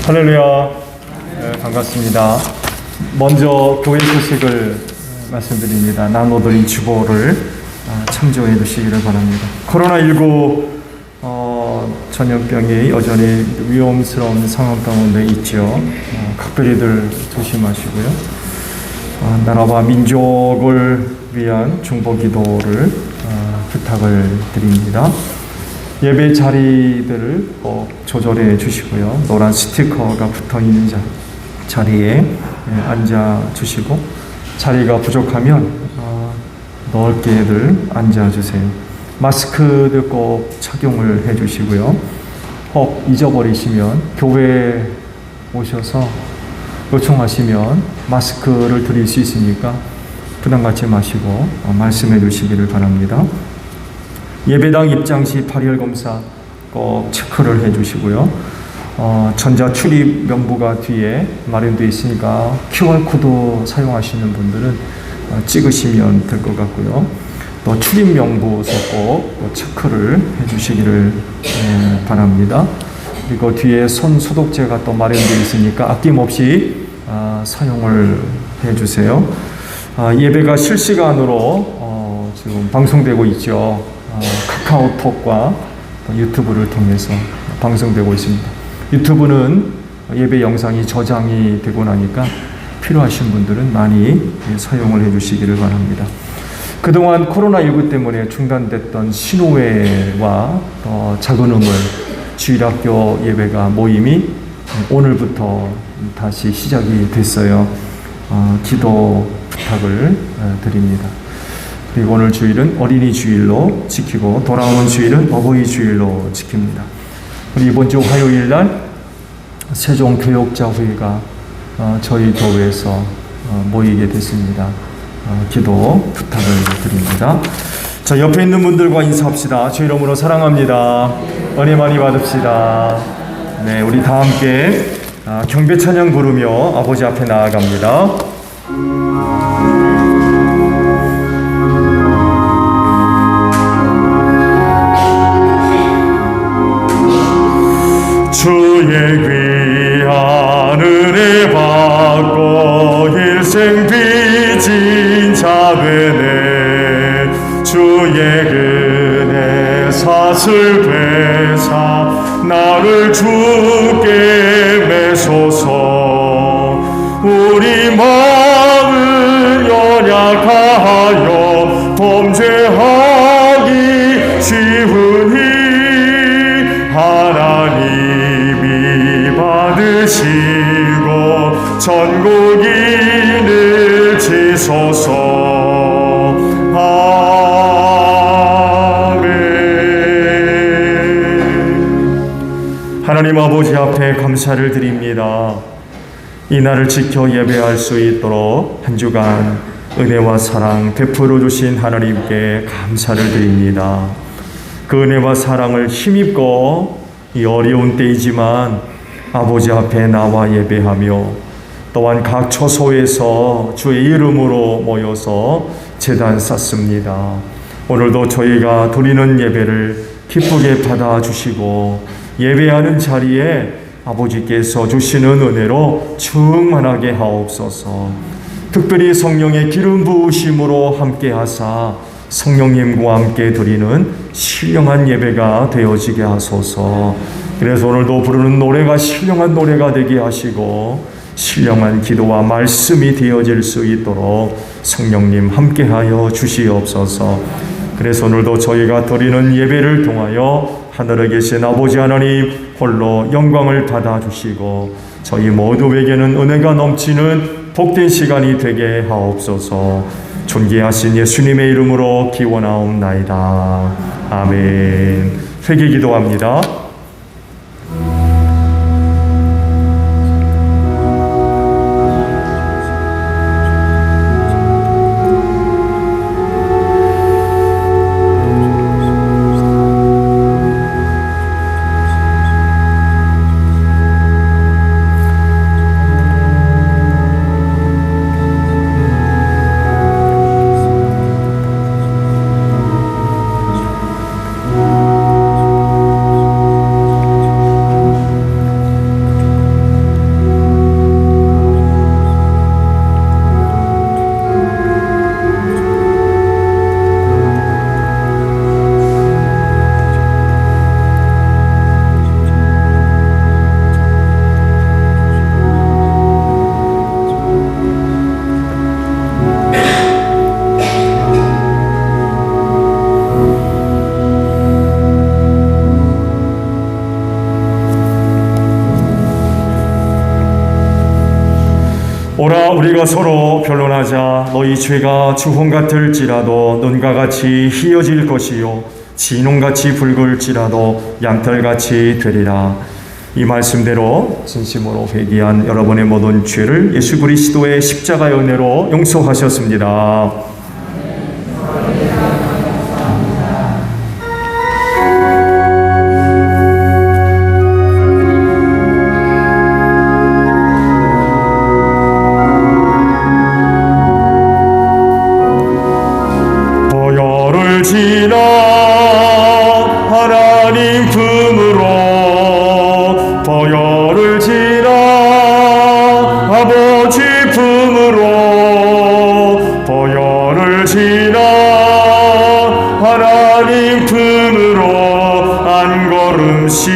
할렐루야. 반갑습니다. 먼저 교회 소식을 말씀드립니다. 나눠드린 주보를 참조해 주시기를 바랍니다. 코로나19 전염병이 여전히 위험스러운 상황 가운데 있죠. 각별히들 조심하시고요. 나라와 민족을 위한 중보 기도를 부탁을 드립니다. 예배 자리들을 꼭 조절해 주시고요. 노란 스티커가 붙어 있는 자리에 앉아 주시고, 자리가 부족하면 넓게들 앉아 주세요. 마스크를 꼭 착용을 해 주시고요. 혹 잊어버리시면 교회에 오셔서 요청하시면 마스크를 드릴 수 있으니까 부담 갖지 마시고 말씀해 주시기를 바랍니다. 예배당 입장 시 발열 검사 꼭 체크를 해 주시고요. 전자 출입 명부가 뒤에 마련되어 있으니까 QR코드 사용하시는 분들은 찍으시면 될 것 같고요. 또 출입 명부서 꼭 체크를 해 주시기를 바랍니다. 그리고 뒤에 손 소독제가 또 마련되어 있으니까 아낌없이 사용을 해 주세요. 예배가 실시간으로 지금 방송되고 있죠. 카카오톡과 유튜브를 통해서 방송되고 있습니다. 유튜브는 예배 영상이 저장이 되고 나니까 필요하신 분들은 많이 사용을 해 주시기를 바랍니다. 그동안 코로나19 때문에 중단됐던 신호회와 작은 우물 주일학교 예배가 모임이 오늘부터 다시 시작이 됐어요. 기도 부탁을 드립니다. 그리고 오늘 주일은 어린이 주일로 지키고 돌아오는 주일은 어버이 주일로 지킵니다. 우리 이번 주 화요일 날 세종교역자회가 저희 교회에서 모이게 됐습니다. 기도 부탁을 드립니다. 자, 옆에 있는 분들과 인사합시다. 주 이름으로 사랑합니다. 은혜 많이 받읍시다. 네, 우리 다 함께 경배 찬양 부르며 아버지 앞에 나아갑니다. 주의 귀한 은혜 받고 일생 빚진 자되네 주의 은혜 사슬 회사 나를 주께 매소서 우리 마음을 연약하여 범죄하기 쉬우니 하나님이 받으시고 전국인을 지소서. 아멘. 하나님 아버지 앞에 감사를 드립니다. 이 날을 지켜 예배할 수 있도록 한 주간 은혜와 사랑 베풀어 주신 하나님께 감사를 드립니다. 그 은혜와 사랑을 힘입고 이 어려운 때이지만 아버지 앞에 나와 예배하며 또한 각 처소에서 주의 이름으로 모여서 제단 쌓습니다. 오늘도 저희가 드리는 예배를 기쁘게 받아주시고 예배하는 자리에 아버지께서 주시는 은혜로 충만하게 하옵소서. 특별히 성령의 기름 부으심으로 함께 하사 성령님과 함께 드리는 신령한 예배가 되어지게 하소서. 그래서 오늘도 부르는 노래가 신령한 노래가 되게 하시고 신령한 기도와 말씀이 되어질 수 있도록 성령님 함께하여 주시옵소서. 그래서 오늘도 저희가 드리는 예배를 통하여 하늘에 계신 아버지 하나님 홀로 영광을 받아주시고 저희 모두에게는 은혜가 넘치는 복된 시간이 되게 하옵소서. 존귀하신 예수님의 이름으로 기원하옵나이다. 아멘. 회개 기도합니다. 오라 우리가 서로 변론하자. 너희 죄가 주홍 같을지라도 눈과 같이 희어질 것이요 진홍같이 붉을지라도 양털같이 되리라. 이 말씀대로 진심으로 회개한 여러분의 모든 죄를 예수 그리스도의 십자가의 은혜로 용서하셨습니다. 보혈을 지나 하나님 품으로 보혈을 지나 아버지 품으로 보혈을 지나 하나님 품으로 한 걸음씩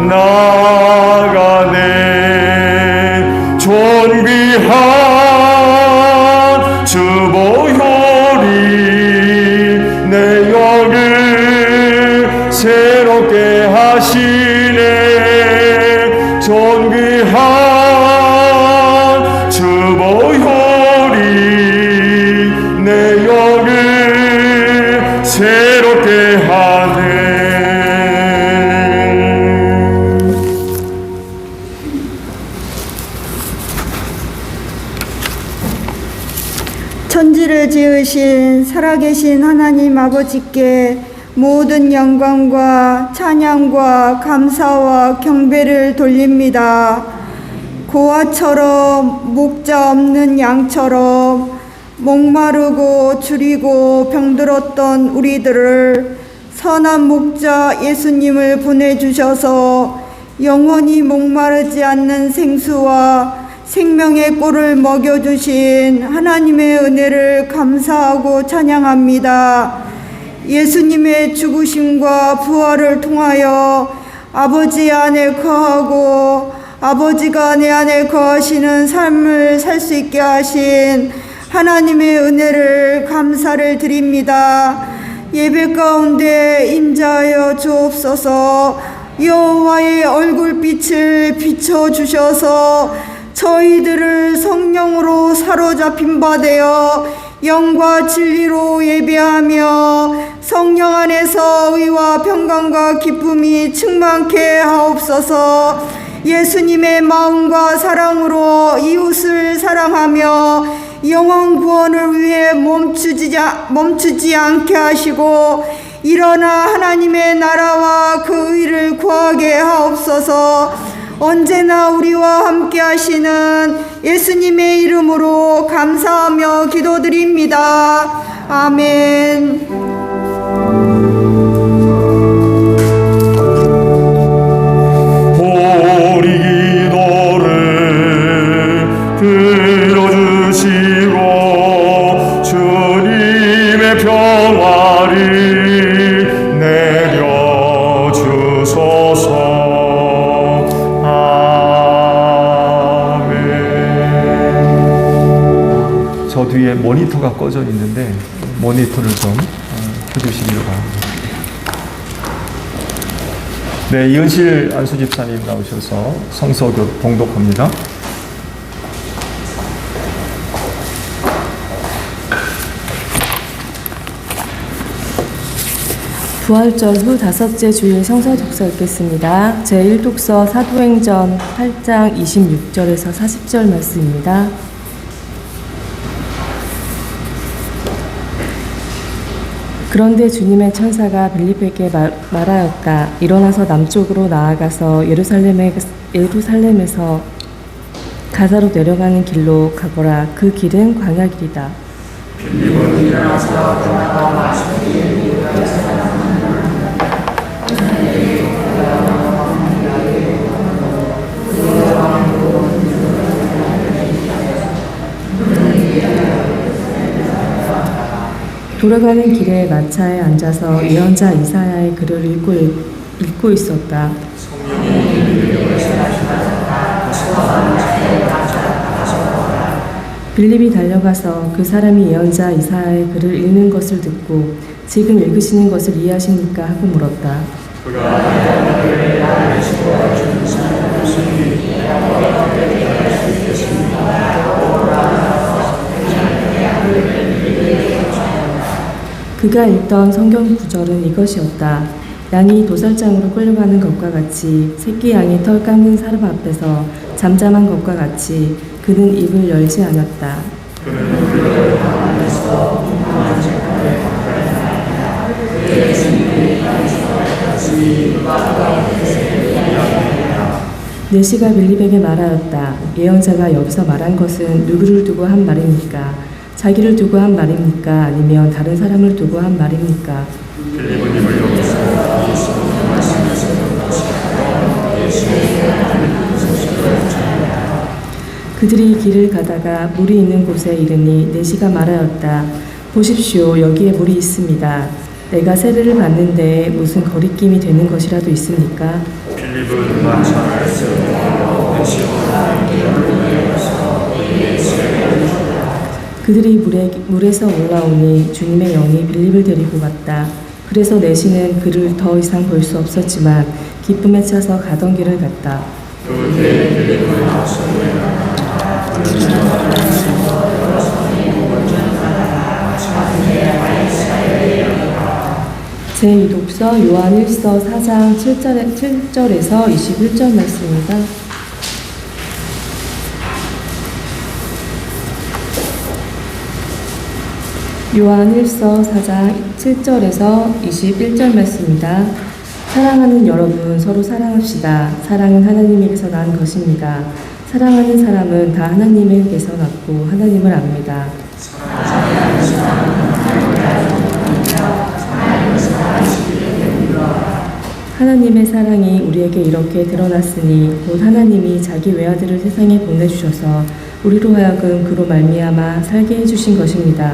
나가네. 존귀한 주 보혈이 내 영을 새롭게 하시네. 존귀한 주 보혈이 내 영을 새롭게 하네. 천지를 지으신 살아계신 하나님 아버지께 모든 영광과 찬양과 감사와 경배를 돌립니다. 고아처럼 목자 없는 양처럼 목마르고 주리고 병들었던 우리들을 선한 목자 예수님을 보내주셔서 영원히 목마르지 않는 생수와 생명의 꿀을 먹여주신 하나님의 은혜를 감사하고 찬양합니다. 예수님의 죽으심과 부활을 통하여 아버지 안에 거하고 아버지가 내 안에 거하시는 삶을 살 수 있게 하신 하나님의 은혜를 감사를 드립니다. 예배 가운데 임재하여 주옵소서. 여호와의 얼굴빛을 비춰주셔서 저희들을 성령으로 사로잡힌 바 되어 영과 진리로 예배하며 성령 안에서 의와 평강과 기쁨이 충만케 하옵소서. 예수님의 마음과 사랑으로 이웃을 사랑하며 영원 구원을 위해 멈추지 않게 하시고 일어나 하나님의 나라와 그 의를 구하게 하옵소서. 언제나 우리와 함께 하시는 예수님의 이름으로 감사하며 기도드립니다. 아멘. 우리 기도를 들어주시고 주님의 평화를 내려주소서. 저 뒤에 모니터가 꺼져 있는데 모니터를 좀 켜주시기 바랍니다. 네, 이은실 안수집사님 나오셔서 성서교 봉독합니다. 부활절 후 다섯째 주일 성서 독서 읽겠습니다. 제1독서 사도행전 8장 26절에서 40절 말씀입니다. 그런데 주님의 천사가 빌립에게 말하였다. 일어나서 남쪽으로 나아가서 예루살렘에서 가사로 내려가는 길로 가거라. 그 길은 광야길이다. 빌립은 일어나서 나아가 마시는 돌아가는 길에 마차에 앉아서 예언자 이사야의 글을 읽고 있었다. 빌립이 달려가서 그 사람이 예언자 이사야의 글을 읽는 것을 듣고 지금 읽으시는 것을 이해하십니까? 하고 물었다. 그가 그가 읽던 성경 구절은 이것이었다. 양이 도살장으로 끌려가는 것과 같이 새끼 양이 털 깎는 사람 앞에서 잠잠한 것과 같이 그는 입을 열지 않았다. 내시가 빌립에게 말하였다. 예언자가 여기서 말한 것은 누구를 두고 한 말입니까? 자기를 두고 한 말입니까? 아니면 다른 사람을 두고 한 말입니까? 그들이 길을 가다가 물이 있는 곳에 이르니 내시가 말하였다. 보십시오, 여기에 물이 있습니다. 내가 세례를 받는데 무슨 거리낌이 되는 것이라도 있습니까? 빌립은 마찬가지로 그들이 물에서 올라오니 주님의 영이 빌립을 데리고 갔다. 그래서 내시는 그를 더 이상 볼 수 없었지만 기쁨에 차서 가던 길을 갔다. 제2독서 요한 1서 4장 7절에서 21절 말씀입니다. 요한 1서 4장 7절에서 21절 말씀입니다. 사랑하는 여러분, 서로 사랑합시다. 사랑은 하나님에게서 난 것입니다. 사랑하는 사람은 다 하나님에게서 났고 하나님을 압니다. 하나님의 사랑이 우리에게 이렇게 드러났으니 곧 하나님이 자기 외아들을 세상에 보내주셔서 우리로 하여금 그로 말미암아 살게 해주신 것입니다.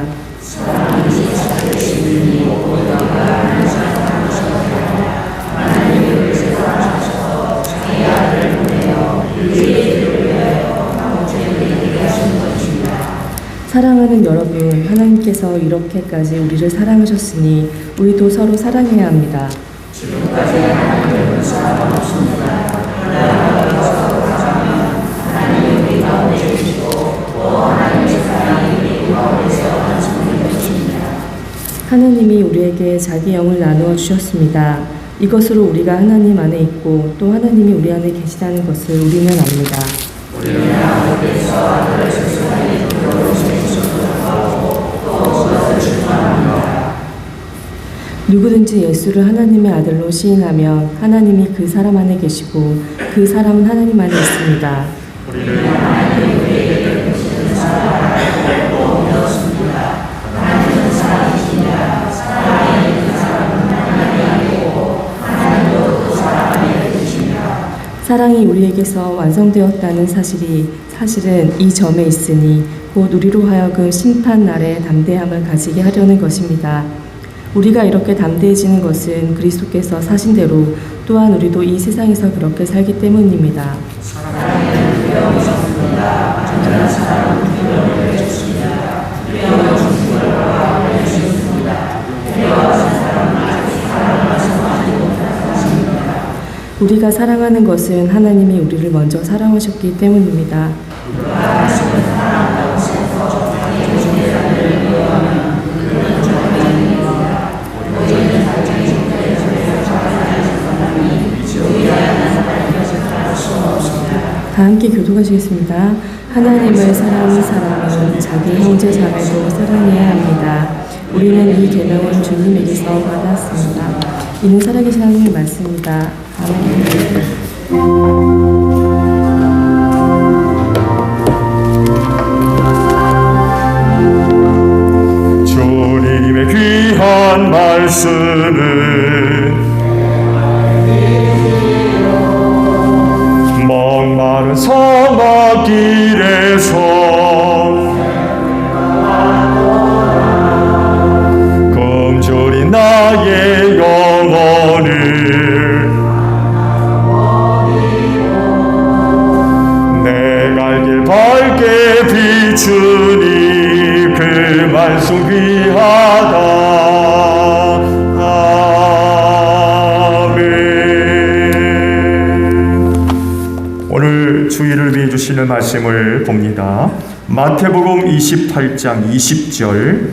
사랑하는 여러분, 하나님께서 이렇게까지 우리를 사랑하셨으니 우리도 서로 사랑해야 합니다. 하나님이 우리에게 자기 영을 나누어 주셨습니다. 이것으로 우리가 하나님 안에 있고 또 하나님이 우리 안에 계시다는 것을 우리는 압니다. 누구든지 예수를 하나님의 아들로 시인하면 하나님이 그 사람 안에 계시고 그 사람은 하나님 안에 있습니다. 사랑이 우리에게서 완성되었다는 사실은 이 점에 있으니 곧 우리로 하여금 심판 날에 담대함을 가지게 하려는 것입니다. 우리가 이렇게 담대해지는 것은 그리스도께서 사신 대로 또한 우리도 이 세상에서 그렇게 살기 때문입니다. 우리가 사랑하는 것은 하나님이 우리를 먼저 사랑하셨기 때문입니다. 다 함께 교독하시겠습니다. 하나님을 사랑하는 사람은 자기 형제 자매도 사랑해야 합니다. 우리는 이 계명을 주님에게서 받았습니다. 이는 살아계신 하나님의 말씀입니다. 아멘. 주님의 귀한 말씀은 목마른 사막길에서 금줄이 나의 영혼을 내 갈 길 밝게 비추니 그 말씀 귀하다. 오늘 주의를 위해 주시는 말씀을 봅니다. 마태복음 28장 20절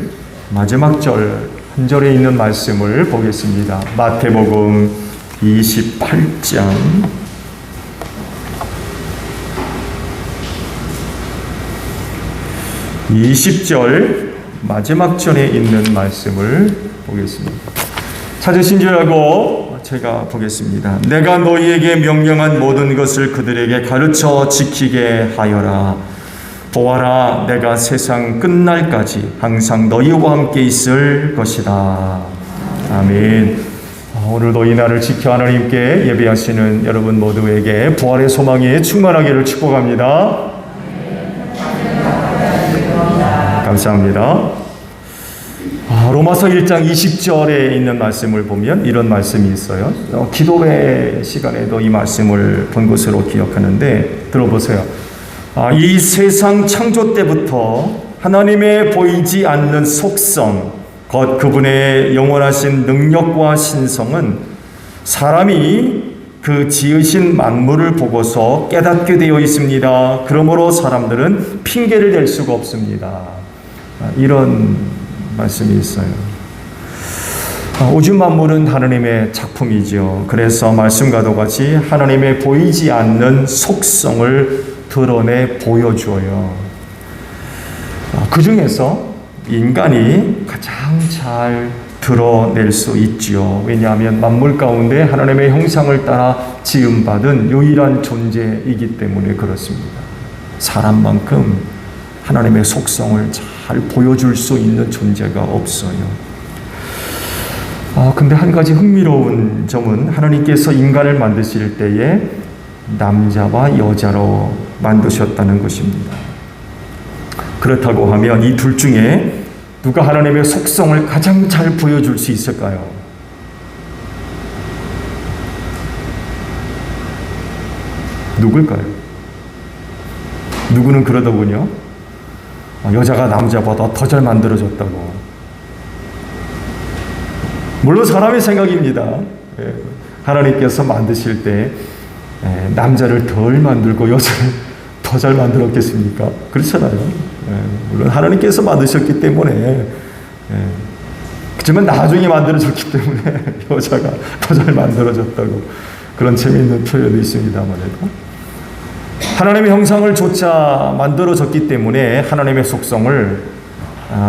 마지막 절 한 절에 있는 말씀을 보겠습니다. 마태복음 28장 20절 마지막 절에 있는 말씀을 보겠습니다. 찾으신 줄 알고 제가 보겠습니다. 내가 너희에게 명령한 모든 것을 그들에게 가르쳐 지키게 하여라. 보아라, 내가 세상 끝날까지 항상 너희와 함께 있을 것이다. 아멘. 오늘도 이 날을 지켜 하나님께 예배하시는 여러분 모두에게 부활의 소망이 충만하기를 축복합니다. 감사합니다. 로마서 1장 20절에 있는 말씀을 보면 이런 말씀이 있어요. 기도회 시간에도 이 말씀을 본 것으로 기억하는데 들어보세요. 이 세상 창조 때부터 하나님의 보이지 않는 속성, 곧 그분의 영원하신 능력과 신성은 사람이 그 지으신 만물을 보고서 깨닫게 되어 있습니다. 그러므로 사람들은 핑계를 댈 수가 없습니다. 이런 말씀이 있어요. 우주 만물은 하나님의 작품이죠. 그래서 말씀과도 같이 하나님의 보이지 않는 속성을 드러내 보여줘요. 그 중에서 인간이 가장 잘 드러낼 수 있지요. 왜냐하면 만물 가운데 하나님의 형상을 따라 지음받은 유일한 존재이기 때문에 그렇습니다. 사람만큼 하나님의 속성을 잘 보여줄 수 있는 존재가 없어요. 근데 한 가지 흥미로운 점은 하나님께서 인간을 만드실 때에 남자와 여자로 만드셨다는 것입니다. 그렇다고 하면 이 둘 중에 누가 하나님의 속성을 가장 잘 보여줄 수 있을까요? 누굴까요? 누구는 그러더군요. 여자가 남자보다 더 잘 만들어졌다고. 물론 사람의 생각입니다. 하나님께서 만드실 때 남자를 덜 만들고 여자를 더 잘 만들었겠습니까? 그렇잖아요. 물론 하나님께서 만드셨기 때문에 그렇지만 나중에 만들어졌기 때문에 여자가 더 잘 만들어졌다고 그런 재미있는 표현도 있습니다만 해도 하나님의 형상을 조차 만들어졌기 때문에 하나님의 속성을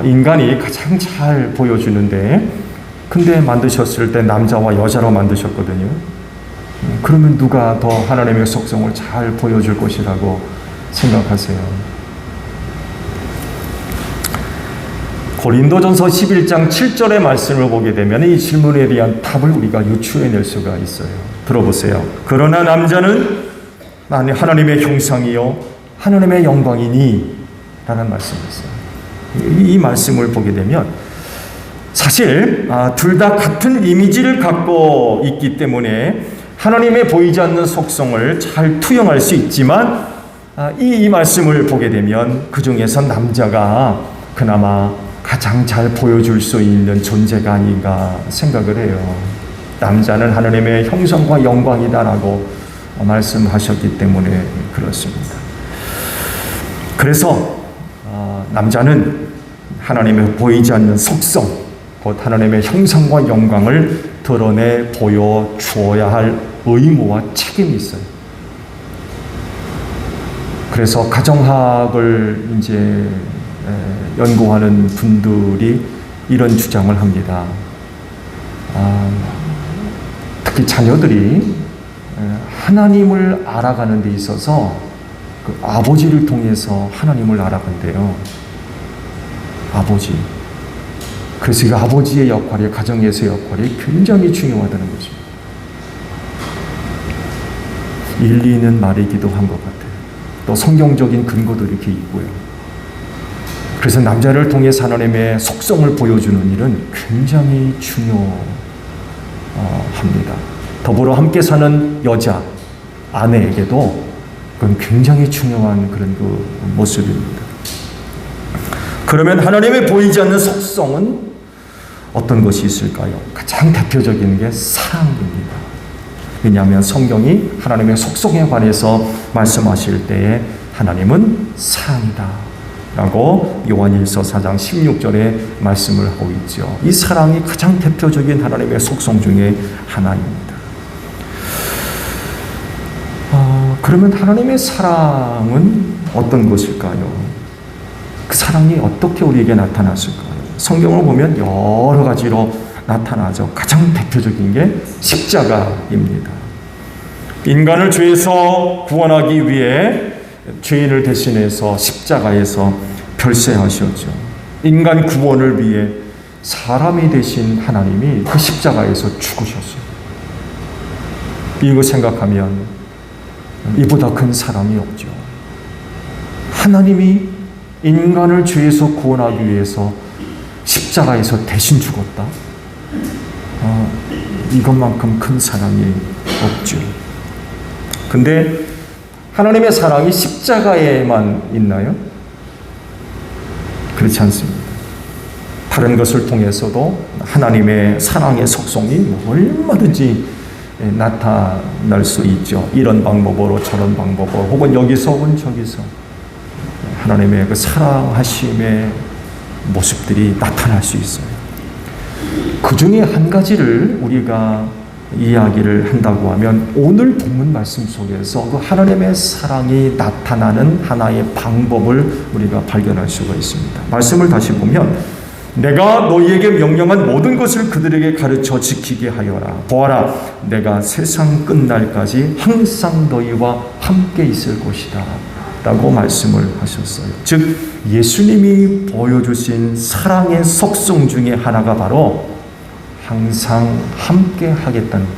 인간이 가장 잘 보여주는데 근데 만드셨을 때 남자와 여자로 만드셨거든요. 그러면 누가 더 하나님의 속성을 잘 보여줄 것이라고 생각하세요? 고린도전서 11장 7절의 말씀을 보게 되면 이 질문에 대한 답을 우리가 유추해낼 수가 있어요. 들어보세요. 그러나 남자는 하나님의 형상이요 하나님의 영광이니 라는 말씀이 있어요. 이 말씀을 보게 되면 사실 둘 다 같은 이미지를 갖고 있기 때문에 하나님의 보이지 않는 속성을 잘 투영할 수 있지만 이 말씀을 보게 되면 그 중에서 남자가 그나마 가장 잘 보여줄 수 있는 존재가 아닌가 생각을 해요. 남자는 하나님의 형상과 영광이다라고 말씀하셨기 때문에 그렇습니다. 그래서 남자는 하나님의 보이지 않는 속성, 곧 하나님의 형상과 영광을 드러내 보여주어야 할 의무와 책임이 있어요. 그래서 가정학을 이제 연구하는 분들이 이런 주장을 합니다. 특히 자녀들이 하나님을 알아가는 데 있어서 그 아버지를 통해서 하나님을 알아간대요. 아버지. 그래서 이 아버지의 역할이, 가정에서의 역할이 굉장히 중요하다는 거죠. 일리 있는 말이기도 한 것 같아요. 또 성경적인 근거도 이렇게 있고요. 그래서 남자를 통해서 하나님의 속성을 보여주는 일은 굉장히 중요합니다. 더불어 함께 사는 여자, 아내에게도 그건 굉장히 중요한 그런 그 모습입니다. 그러면 하나님의 보이지 않는 속성은 어떤 것이 있을까요? 가장 대표적인 게 사랑입니다. 왜냐하면 성경이 하나님의 속성에 관해서 말씀하실 때에 하나님은 사랑이다 라고 요한일서 4장 16절에 말씀을 하고 있죠. 이 사랑이 가장 대표적인 하나님의 속성 중에 하나입니다. 그러면 하나님의 사랑은 어떤 것일까요? 그 사랑이 어떻게 우리에게 나타났을까요? 성경을 보면 여러 가지로 나타나죠. 가장 대표적인 게 십자가입니다. 인간을 죄에서 구원하기 위해 죄인을 대신해서 십자가에서 별세하셨죠. 인간 구원을 위해 사람이 되신 하나님이 그 십자가에서 죽으셨어요. 이거 생각하면 이보다 큰 사랑이 없죠. 하나님이 인간을 죄에서 구원하기 위해서 십자가에서 대신 죽었다. 이것만큼 큰 사랑이 없죠. 근데 하나님의 사랑이 십자가에만 있나요? 그렇지 않습니다. 다른 것을 통해서도 하나님의 사랑의 속성이 얼마든지 나타날 수 있죠. 이런 방법으로 저런 방법으로 혹은 여기서 혹은 저기서 하나님의 그 사랑하심의 모습들이 나타날 수 있어요. 그 중에 한 가지를 우리가 이야기를 한다고 하면 오늘 본문 말씀 속에서 그 하나님의 사랑이 나타나는 하나의 방법을 우리가 발견할 수가 있습니다. 말씀을 다시 보면 내가 너희에게 명령한 모든 것을 그들에게 가르쳐 지키게 하여라. 보아라, 내가 세상 끝날까지 항상 너희와 함께 있을 것이다 라고 말씀을 하셨어요. 즉 예수님이 보여주신 사랑의 속성 중에 하나가 바로 항상 함께 하겠다는 것.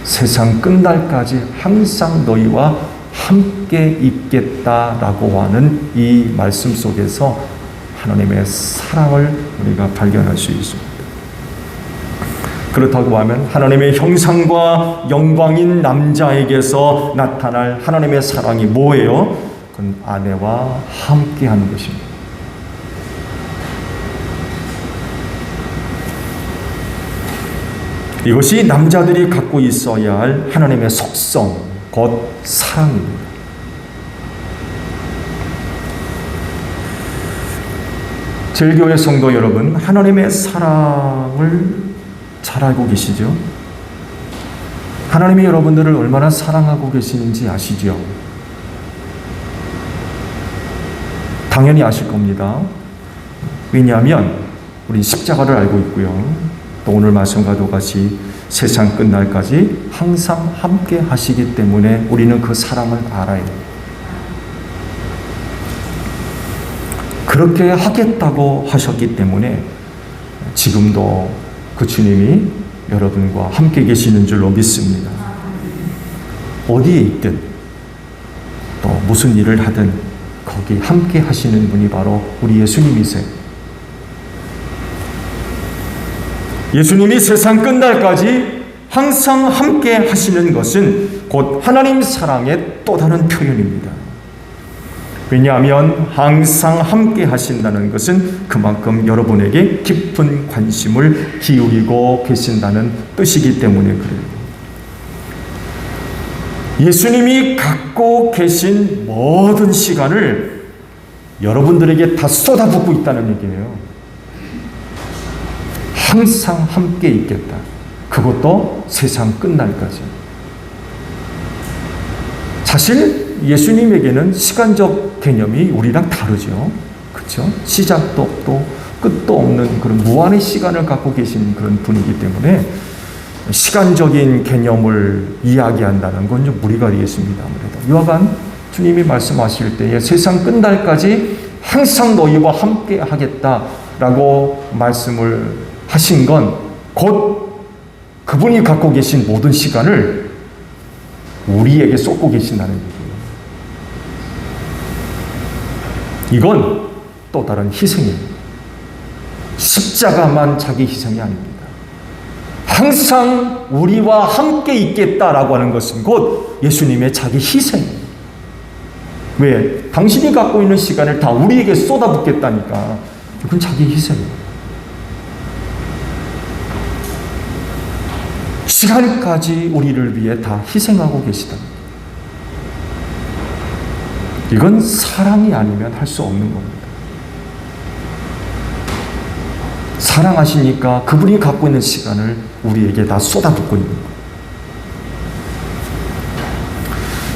세상 끝날까지 항상 너희와 함께 있겠다라고 하는 이 말씀 속에서 하나님의 사랑을 우리가 발견할 수 있습니다. 그렇다고 하면 하나님의 형상과 영광인 남자에게서 나타날 하나님의 사랑이 뭐예요? 그건 아내와 함께 하는 것입니다. 이것이 남자들이 갖고 있어야 할 하나님의 속성, 곧 사랑입니다. 제일교회 성도 여러분, 하나님의 사랑을 잘 알고 계시죠? 하나님이 여러분들을 얼마나 사랑하고 계시는지 아시죠? 당연히 아실 겁니다. 왜냐하면 우리 십자가를 알고 있고요. 또 오늘 말씀과도 같이 세상 끝날까지 항상 함께 하시기 때문에 우리는 그 사랑을 알아요. 그렇게 하겠다고 하셨기 때문에 지금도 그 주님이 여러분과 함께 계시는 줄로 믿습니다. 어디에 있든 또 무슨 일을 하든 거기 함께 하시는 분이 바로 우리 예수님이세요. 예수님이 세상 끝날까지 항상 함께 하시는 것은 곧 하나님 사랑의 또 다른 표현입니다. 왜냐하면 항상 함께 하신다는 것은 그만큼 여러분에게 깊은 관심을 기울이고 계신다는 뜻이기 때문에 그래요. 예수님이 갖고 계신 모든 시간을 여러분들에게 다 쏟아붓고 있다는 얘기예요. 항상 함께 있겠다. 그것도 세상 끝날까지. 사실 예수님에게는 시간적 개념이 우리랑 다르죠. 그렇죠? 시작도 없고 끝도 없는 그런 무한의 시간을 갖고 계신 그런 분이기 때문에 시간적인 개념을 이야기한다는 건 좀 무리가 되겠습니다. 아무래도 여하간 주님이 말씀하실 때에 세상 끝날까지 항상 너희와 함께 하겠다라고 말씀을 하신 건 곧 그분이 갖고 계신 모든 시간을 우리에게 쏟고 계신다는 얘기예요. 이건 또 다른 희생이에요. 십자가만 자기 희생이 아닙니다. 항상 우리와 함께 있겠다라고 하는 것은 곧 예수님의 자기 희생이에요. 왜? 당신이 갖고 있는 시간을 다 우리에게 쏟아붓겠다니까. 그건 자기 희생이에요. 시간까지 우리를 위해 다 희생하고 계시다. 이건 사랑이 아니면 할 수 없는 겁니다. 사랑하시니까 그분이 갖고 있는 시간을 우리에게 다 쏟아붓고 있는 거예요.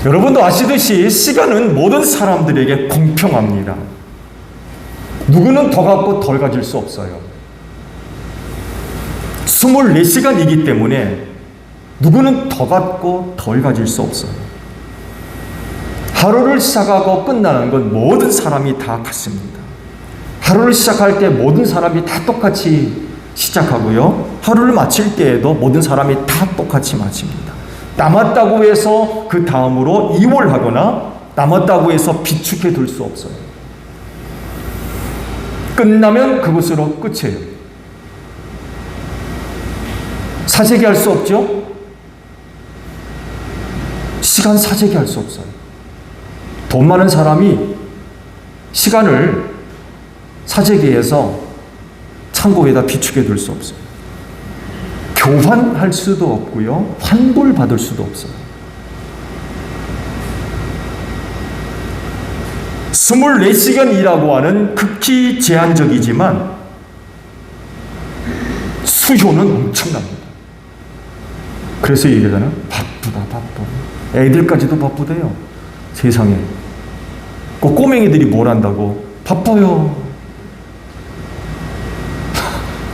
여러분도 아시듯이 시간은 모든 사람들에게 공평합니다. 누구는 더 갖고 덜 가질 수 없어요. 24시간이기 때문에 누구는 더 갖고 덜 가질 수 없어요. 하루를 시작하고 끝나는 건 모든 사람이 다 같습니다. 하루를 시작할 때 모든 사람이 다 똑같이 시작하고요. 하루를 마칠 때에도 모든 사람이 다 똑같이 마칩니다. 남았다고 해서 그 다음으로 이월하거나 남았다고 해서 비축해 둘 수 없어요. 끝나면 그것으로 끝이에요. 사재기 할 수 없죠? 시간 사재기 할 수 없어요. 돈 많은 사람이 시간을 사재기해서 창고에다 비축해 둘 수 없어요. 교환할 수도 없고요. 환불 받을 수도 없어요. 24시간 일하고 하는 극히 제한적이지만 수요는 엄청납니다. 그래서 얘기하잖아요. 바쁘다, 바빠. 애들까지도 바쁘대요. 세상에. 그 꼬맹이들이 뭘 한다고? 바빠요.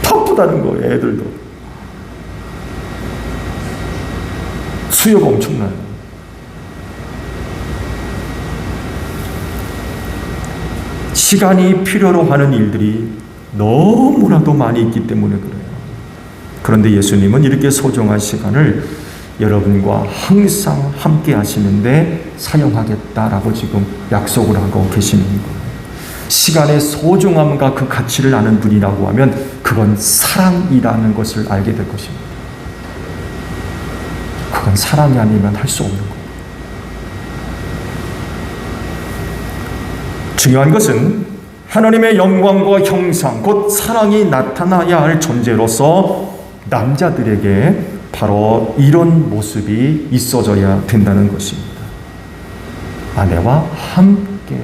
바쁘다는 거예요, 애들도. 수요가 엄청나요. 시간이 필요로 하는 일들이 너무나도 많이 있기 때문에 그래요. 그런데 예수님은 이렇게 소중한 시간을 여러분과 항상 함께 하시는데 사용하겠다라고 지금 약속을 하고 계시는 거예요. 시간의 소중함과 그 가치를 아는 분이라고 하면 그건 사랑이라는 것을 알게 될 것입니다. 그건 사랑이 아니면 할 수 없는 거예요. 중요한 것은 하나님의 영광과 형상, 곧 사랑이 나타나야 할 존재로서 남자들에게 바로 이런 모습이 있어져야 된다는 것입니다. 아내와 함께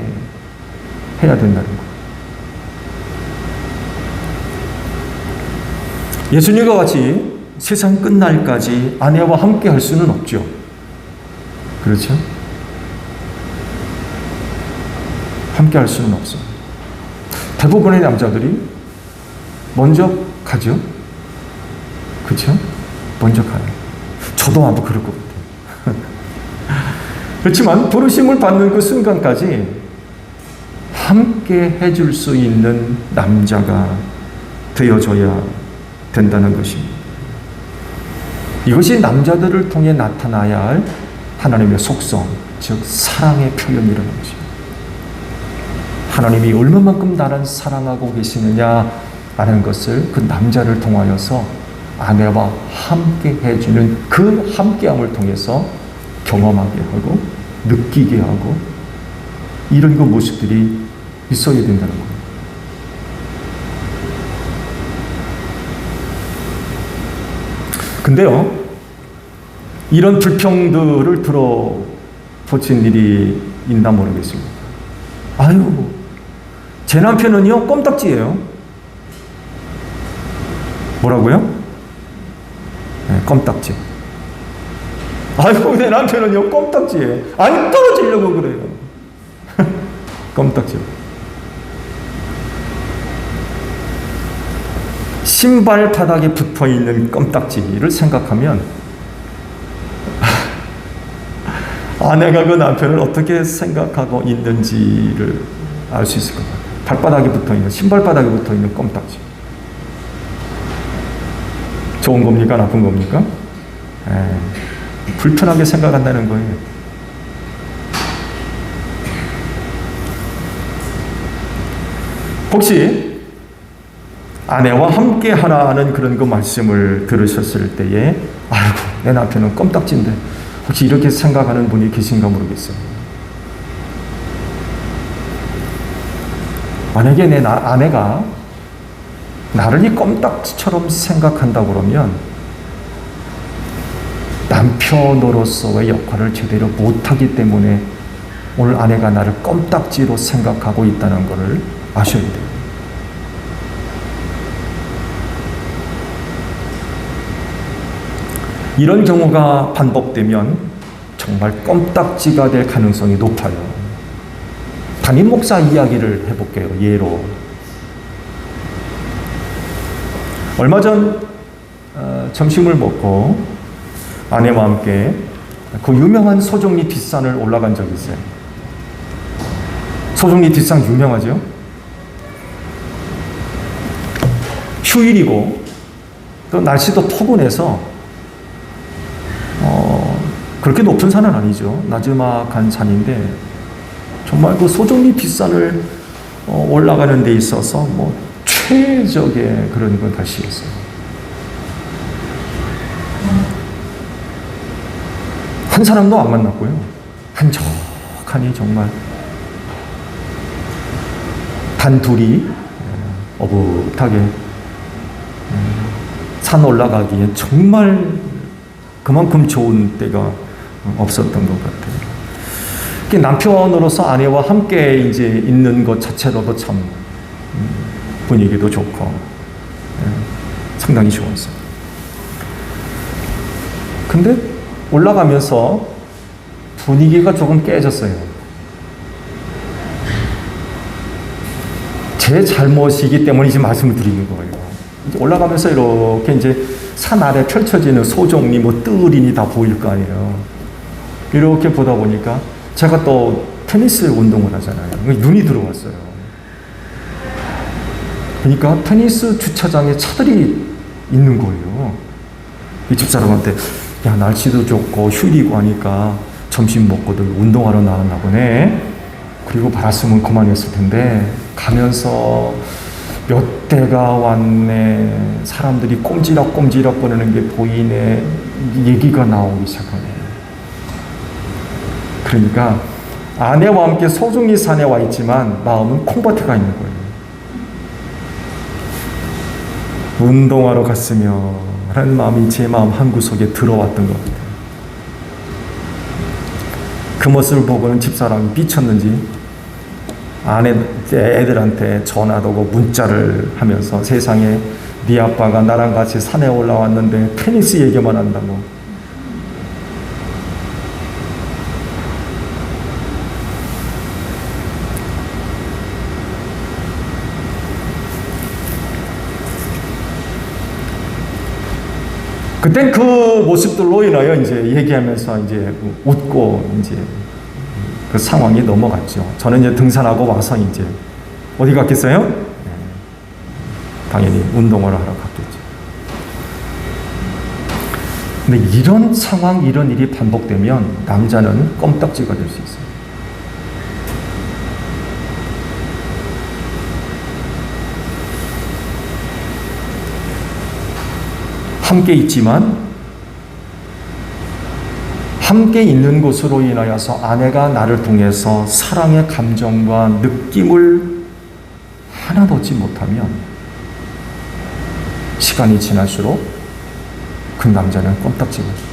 해야 된다는 것. 예수님과 같이 세상 끝날까지 아내와 함께 할 수는 없죠. 그렇죠? 함께 할 수는 없어요. 대부분의 남자들이 먼저 가죠. 그렇죠? 먼저 가요. 저도 아마 그럴 것 같아요. 그렇지만 부르심을 받는 그 순간까지 함께 해줄 수 있는 남자가 되어줘야 된다는 것입니다. 이것이 남자들을 통해 나타나야 할 하나님의 속성, 즉 사랑의 표현이라는 것입니다. 하나님이 얼마만큼 나를 사랑하고 계시느냐라는 것을 그 남자를 통하여서 아내와 함께 해주는 그 함께함을 통해서 경험하게 하고 느끼게 하고 이런 그 모습들이 있어야 된다는 거예요. 근데요, 이런 불평들을 들어보신 일이 있나 모르겠습니다. 아유, 제 남편은요, 껌딱지예요. 뭐라고요? 네, 껌딱지. 아이고, 내 남편은요, 껌딱지예요. 안 떨어지려고 그래요. 껌딱지. 신발 바닥에 붙어 있는 껌딱지를 생각하면 아내가 그 남편을 어떻게 생각하고 있는지를 알 수 있을 것 같아요. 발바닥에 붙어 있는, 신발 바닥에 붙어 있는 껌딱지. 좋은 겁니까? 나쁜 겁니까? 불편하게 생각한다는 거예요. 혹시 아내와 함께 하라는 그런 그 말씀을 들으셨을 때에 아이고, 내 남편은 껌딱지인데 혹시 이렇게 생각하는 분이 계신가 모르겠어요. 만약에 내 아내가 나를 이 껌딱지처럼 생각한다고 그러면 남편으로서의 역할을 제대로 못하기 때문에 오늘 아내가 나를 껌딱지로 생각하고 있다는 것을 아셔야 돼요. 이런 경우가 반복되면 정말 껌딱지가 될 가능성이 높아요. 담임 목사 이야기를 해볼게요. 예로. 얼마 전 점심을 먹고 아내와 함께 그 유명한 소정리 뒷산을 올라간 적이 있어요. 소정리 뒷산 유명하죠? 휴일이고 또 날씨도 포근해서 그렇게 높은 산은 아니죠. 나지막한 산인데 정말 그 소정리 뒷산을 올라가는 데 있어서 뭐 최적의 그런 건 날씨였어요. 한 사람도 안 만났고요. 한적하니 정말 단둘이 어긋하게 산 올라가기에 정말 그만큼 좋은 때가 없었던 것 같아요. 남편으로서 아내와 함께 이제 있는 것 자체로도 참 분위기도 좋고 상당히 좋았어요. 근데 올라가면서 분위기가 조금 깨졌어요. 제 잘못이기 때문에 이제 말씀을 드리는 거예요. 이제 올라가면서 이렇게 이제 산 아래 펼쳐지는 소정리, 뭐 뜰이니 다 보일 거 아니에요. 이렇게 보다 보니까 제가 또 테니스 운동을 하잖아요. 눈이 들어왔어요. 그러니까 테니스 주차장에 차들이 있는 거예요. 이 집사람한테 야 날씨도 좋고 휴일이고 하니까 점심 먹고들 운동하러 나왔나 보네. 그리고 받았으면 그만했을 텐데 가면서 몇 대가 왔네. 사람들이 꼼지락꼼지락 거리는 게 보이네. 얘기가 나오기 시작하네. 그러니까 아내와 함께 소중히 산에 와 있지만 마음은 콩밭에 가 있는 거예요. 운동하러 갔으면 하는 마음이 제 마음 한구석에 들어왔던 것 같아요. 그 모습을 보고는 집사람이 미쳤는지 애들한테 전화도 오고 문자를 하면서 세상에 네 아빠가 나랑 같이 산에 올라왔는데 테니스 얘기만 한다고. 그땐 그 모습들로 인하여 이제 얘기하면서 이제 웃고 이제 그 상황이 넘어갔죠. 저는 이제 등산하고 와서 이제 어디 갔겠어요? 네. 당연히 운동을 하러 갔겠죠. 근데 이런 상황, 이런 일이 반복되면 남자는 껌딱지가 될 수 있어요. 함께 있지만 함께 있는 것으로 인하여서 아내가 나를 통해서 사랑의 감정과 느낌을 하나도 얻지 못하면 시간이 지날수록 그 남자는 껌딱지가 돼요.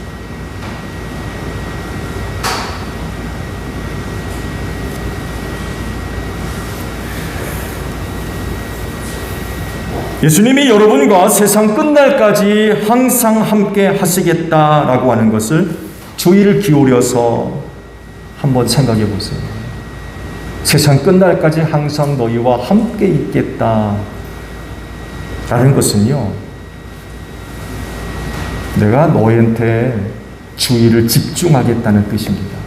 예수님이 여러분과 세상 끝날까지 항상 함께 하시겠다라고 하는 것을 주의를 기울여서 한번 생각해 보세요. 세상 끝날까지 항상 너희와 함께 있겠다라는 것은요, 내가 너희한테 주의를 집중하겠다는 뜻입니다.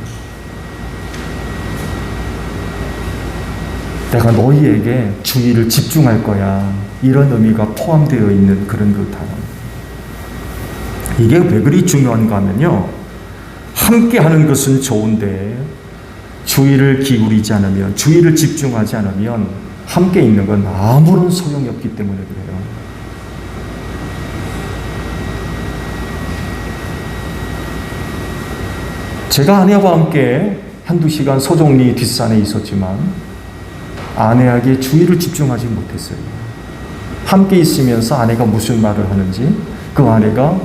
내가 너희에게 주의를 집중할 거야. 이런 의미가 포함되어 있는 그런 그 단어. 이게 왜 그리 중요한가 하면요, 함께 하는 것은 좋은데 주의를 기울이지 않으면, 주의를 집중하지 않으면 함께 있는 건 아무런 소용이 없기 때문에 그래요. 제가 아내와 함께 한두 시간 소정리 뒷산에 있었지만 아내에게 주의를 집중하지 못했어요. 함께 있으면서 아내가 무슨 말을 하는지, 그 아내가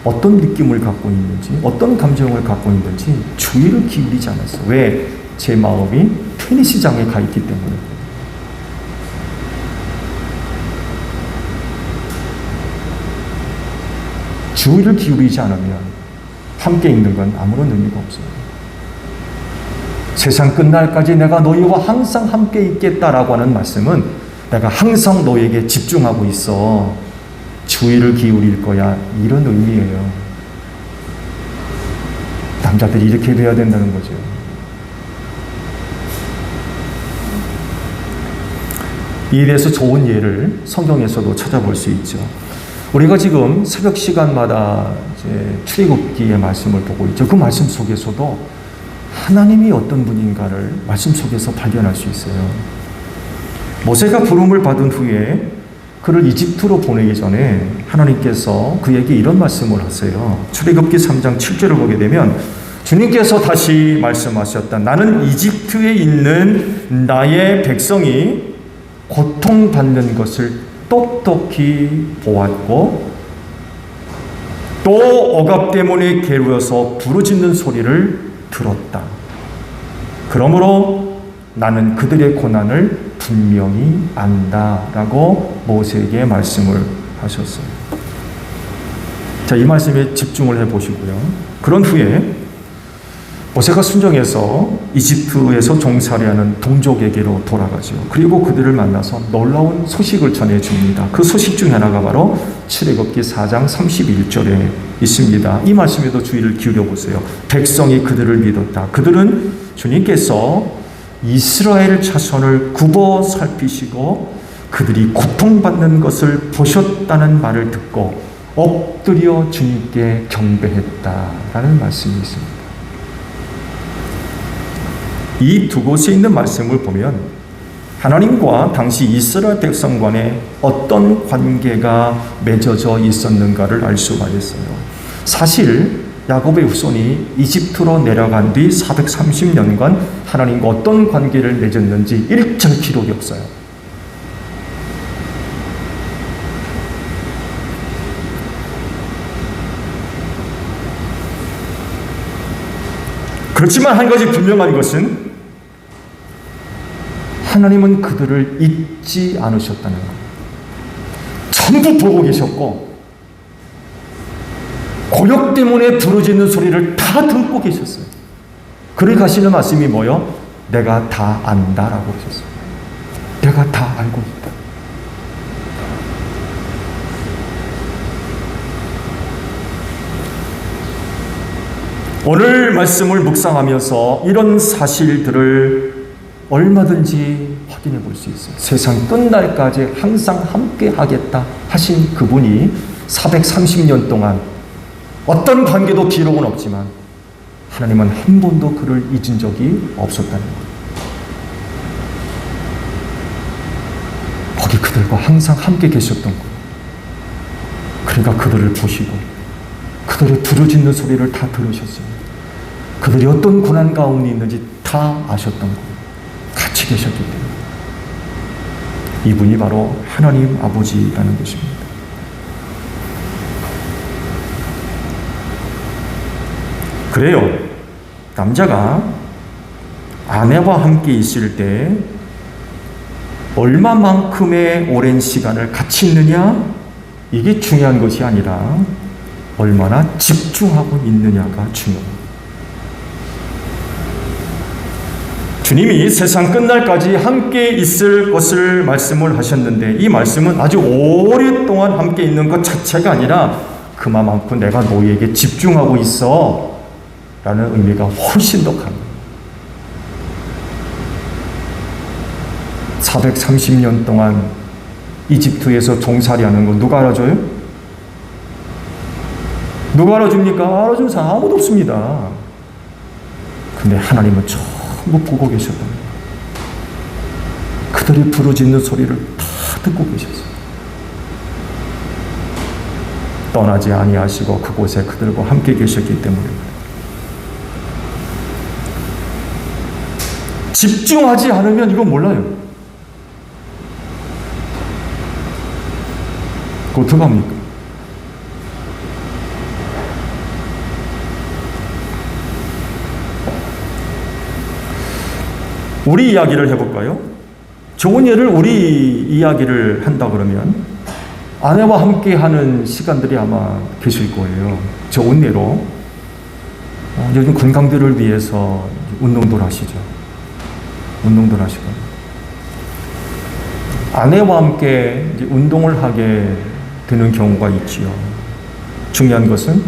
어떤 느낌을 갖고 있는지, 어떤 감정을 갖고 있는지 주의를 기울이지 않았어요. 왜? 제 마음이 테니스장에 가 있기 때문에. 주의를 기울이지 않으면 함께 있는 건 아무런 의미가 없어요. 세상 끝날까지 내가 너희와 항상 함께 있겠다라고 하는 말씀은 내가 항상 너에게 집중하고 있어. 주의를 기울일 거야. 이런 의미예요. 남자들이 이렇게 돼야 된다는 거죠. 이에 대해서 좋은 예를 성경에서도 찾아볼 수 있죠. 우리가 지금 새벽 시간마다 이제 출애굽기의 말씀을 보고 있죠. 그 말씀 속에서도 하나님이 어떤 분인가를 말씀 속에서 발견할 수 있어요. 모세가 부름을 받은 후에 그를 이집트로 보내기 전에 하나님께서 그에게 이런 말씀을 하세요. 출애굽기 3장 7절을 보게 되면 주님께서 다시 말씀하셨다. 나는 이집트에 있는 나의 백성이 고통받는 것을 똑똑히 보았고 또 억압 때문에 괴로워서 부르짖는 소리를 들었다. 그러므로 나는 그들의 고난을 분명히 안다라고 모세에게 말씀을 하셨어요. 자, 이 말씀에 집중을 해보시고요. 그런 후에 모세가 순종해서 이집트에서 종살이하는 동족에게로 돌아가죠. 그리고 그들을 만나서 놀라운 소식을 전해줍니다. 그 소식 중에 하나가 바로 출애굽기 4장 31절에 있습니다. 이 말씀에도 주의를 기울여 보세요. 백성이 그들을 믿었다. 그들은 주님께서 이스라엘 자손을 굽어 살피시고 그들이 고통받는 것을 보셨다는 말을 듣고 엎드려 주님께 경배했다라는 말씀이 있습니다. 이 두 곳에 있는 말씀을 보면 하나님과 당시 이스라엘 백성 간에 어떤 관계가 맺어져 있었는가를 알 수가 있어요. 사실 야곱의 후손이 이집트로 내려간 뒤 430년간 하나님과 어떤 관계를 맺었는지 일절 기록이 없어요. 그렇지만 한 가지 분명한 것은 하나님은 그들을 잊지 않으셨다는 것. 전부 보고 계셨고 고역 때문에 부르짖는 소리를 다 듣고 계셨어요. 그를 가시는 말씀이 뭐요? 내가 다 안다라고 하셨어요. 내가 다 알고 있다. 오늘 말씀을 묵상하면서 이런 사실들을 얼마든지 확인해 볼 수 있어요. 세상 끝날까지 항상 함께 하겠다 하신 그분이 430년 동안 어떤 관계도 기록은 없지만 하나님은 한 번도 그를 잊은 적이 없었다는 거예요. 거기 그들과 항상 함께 계셨던 거예요. 그러니까 그들을 보시고 그들의 부르짖는 소리를 다 들으셨어요. 그들이 어떤 고난 가운데 있는지 다 아셨던 거예요. 같이 계셨기 때문에. 이분이 바로 하나님 아버지라는 것입니다. 그래요. 남자가 아내와 함께 있을 때 얼마만큼의 오랜 시간을 같이 있느냐? 이게 중요한 것이 아니라 얼마나 집중하고 있느냐가 중요합니다. 주님이 세상 끝날까지 함께 있을 것을 말씀을 하셨는데 이 말씀은 아주 오랫동안 함께 있는 것 자체가 아니라 그만큼 내가 너희에게 집중하고 있어 라는 의미가 훨씬 더 강합니다. 430년 동안 이집트에서 종살이하는 거 누가 알아줘요? 누가 알아줍니까? 알아주는 사람 아무도 없습니다. 근데 하나님은 전부 보고 계셨다. 그들이 부르짖는 소리를 다 듣고 계셨어요. 떠나지 아니하시고 그곳에 그들과 함께 계셨기 때문입니다. 집중하지 않으면 이건 몰라요. 어떡합니까? 우리 이야기를 해볼까요? 좋은 예를 우리 이야기를 한다 그러면 아내와 함께 하는 시간들이 아마 계실 거예요. 좋은 예로 요즘 건강들을 위해서 운동들 하시죠. 운동들 하시고 아내와 함께 이제 운동을 하게 되는 경우가 있지요. 중요한 것은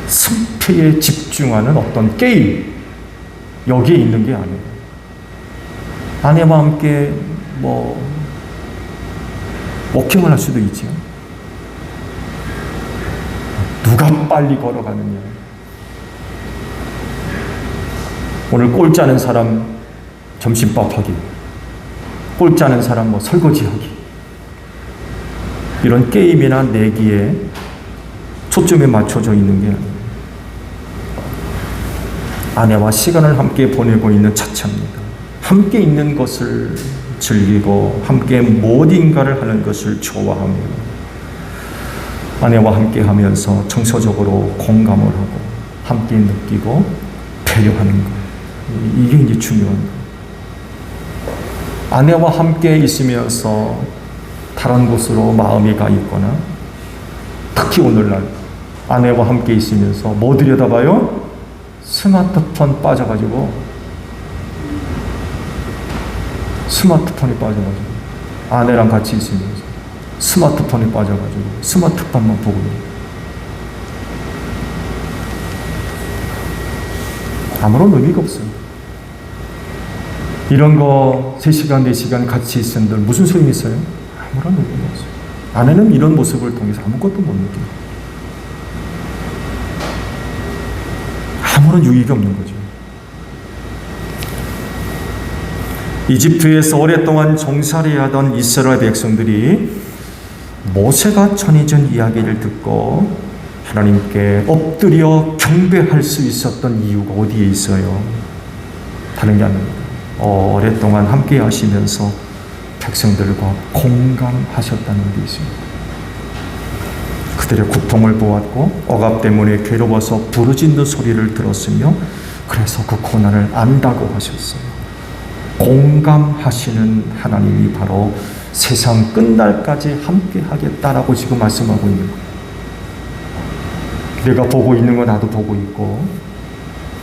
승패에 집중하는 어떤 게임, 여기에 있는 게 아니에요. 아내와 함께 워킹을 할 수도 있지요. 누가 빨리 걸어가느냐. 오늘 꼴 짜는 사람 점심밥 하기, 꼴 짜는 사람 설거지 하기, 이런 게임이나 내기에 초점에 맞춰져 있는 게 아니에요. 아내와 시간을 함께 보내고 있는 차차입니다. 함께 있는 것을 즐기고 함께 무엇인가를 하는 것을 좋아하며 아내와 함께 하면서 정서적으로 공감을 하고 함께 느끼고 배려하는 것, 이게 이제 중요한 것. 아내와 함께 있으면서 다른 곳으로 마음이 가 있거나 특히 오늘날 아내와 함께 있으면서 뭐 들여다봐요? 스마트폰 빠져가지고 아내랑 같이 있으면서 스마트폰에 빠져가지고 스마트폰만 보고 아무런 의미가 없어요. 이런 거 3시간, 4시간 같이 있은들 무슨 소용이 있어요? 아무런 의미가 없어요. 아내는 이런 모습을 통해서 아무것도 못 느껴요. 아무런 유익이 없는 거죠. 이집트에서 오랫동안 종살이 하던 이스라엘 백성들이 모세가 전해준 이야기를 듣고 하나님께 엎드려 경배할 수 있었던 이유가 어디에 있어요? 다른 게 아닙니다. 오랫동안 함께 하시면서 백성들과 공감하셨다는 게 있습니다. 그들의 고통을 보았고 억압 때문에 괴로워서 부르짖는 소리를 들었으며 그래서 그 고난을 안다고 하셨어요. 공감하시는 하나님이 바로 세상 끝날까지 함께 하겠다라고 지금 말씀하고 있는 거예요. 내가 보고 있는 거 나도 보고 있고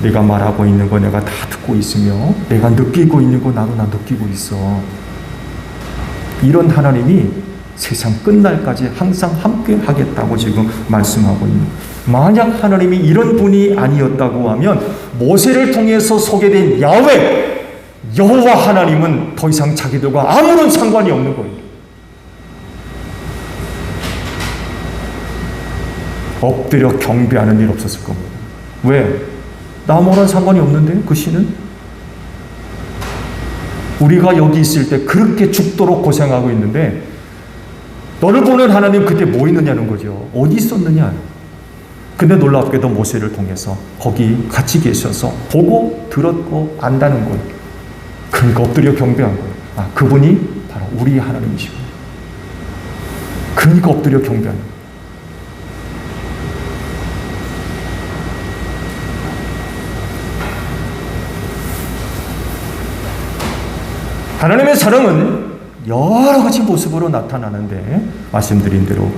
내가 말하고 있는 거 내가 다 듣고 있으며 내가 느끼고 있는 거 나도 느끼고 있어. 이런 하나님이 세상 끝날까지 항상 함께 하겠다고 지금 말씀하고 있는 거예요. 만약 하나님이 이런 분이 아니었다고 하면 모세를 통해서 소개된 야훼 여호와 하나님은 더 이상 자기들과 아무런 상관이 없는 거예요. 엎드려 경배하는 일 없었을 겁니다. 왜? 나 아무런 상관이 없는데 그 신은? 우리가 여기 있을 때 그렇게 죽도록 고생하고 있는데 너를 보는 하나님 그때 뭐 있느냐는 거죠. 어디 있었느냐. 근데 놀랍게도 모세를 통해서 거기 같이 계셔서 보고 들었고 안다는 거예요. 그러니까 엎드려 경배한 거예요. 그분이 바로 우리 하나님이시고 그러니까 엎드려 경배하는 거예요. 하나님의 사랑은 여러 가지 모습으로 나타나는데 말씀드린 대로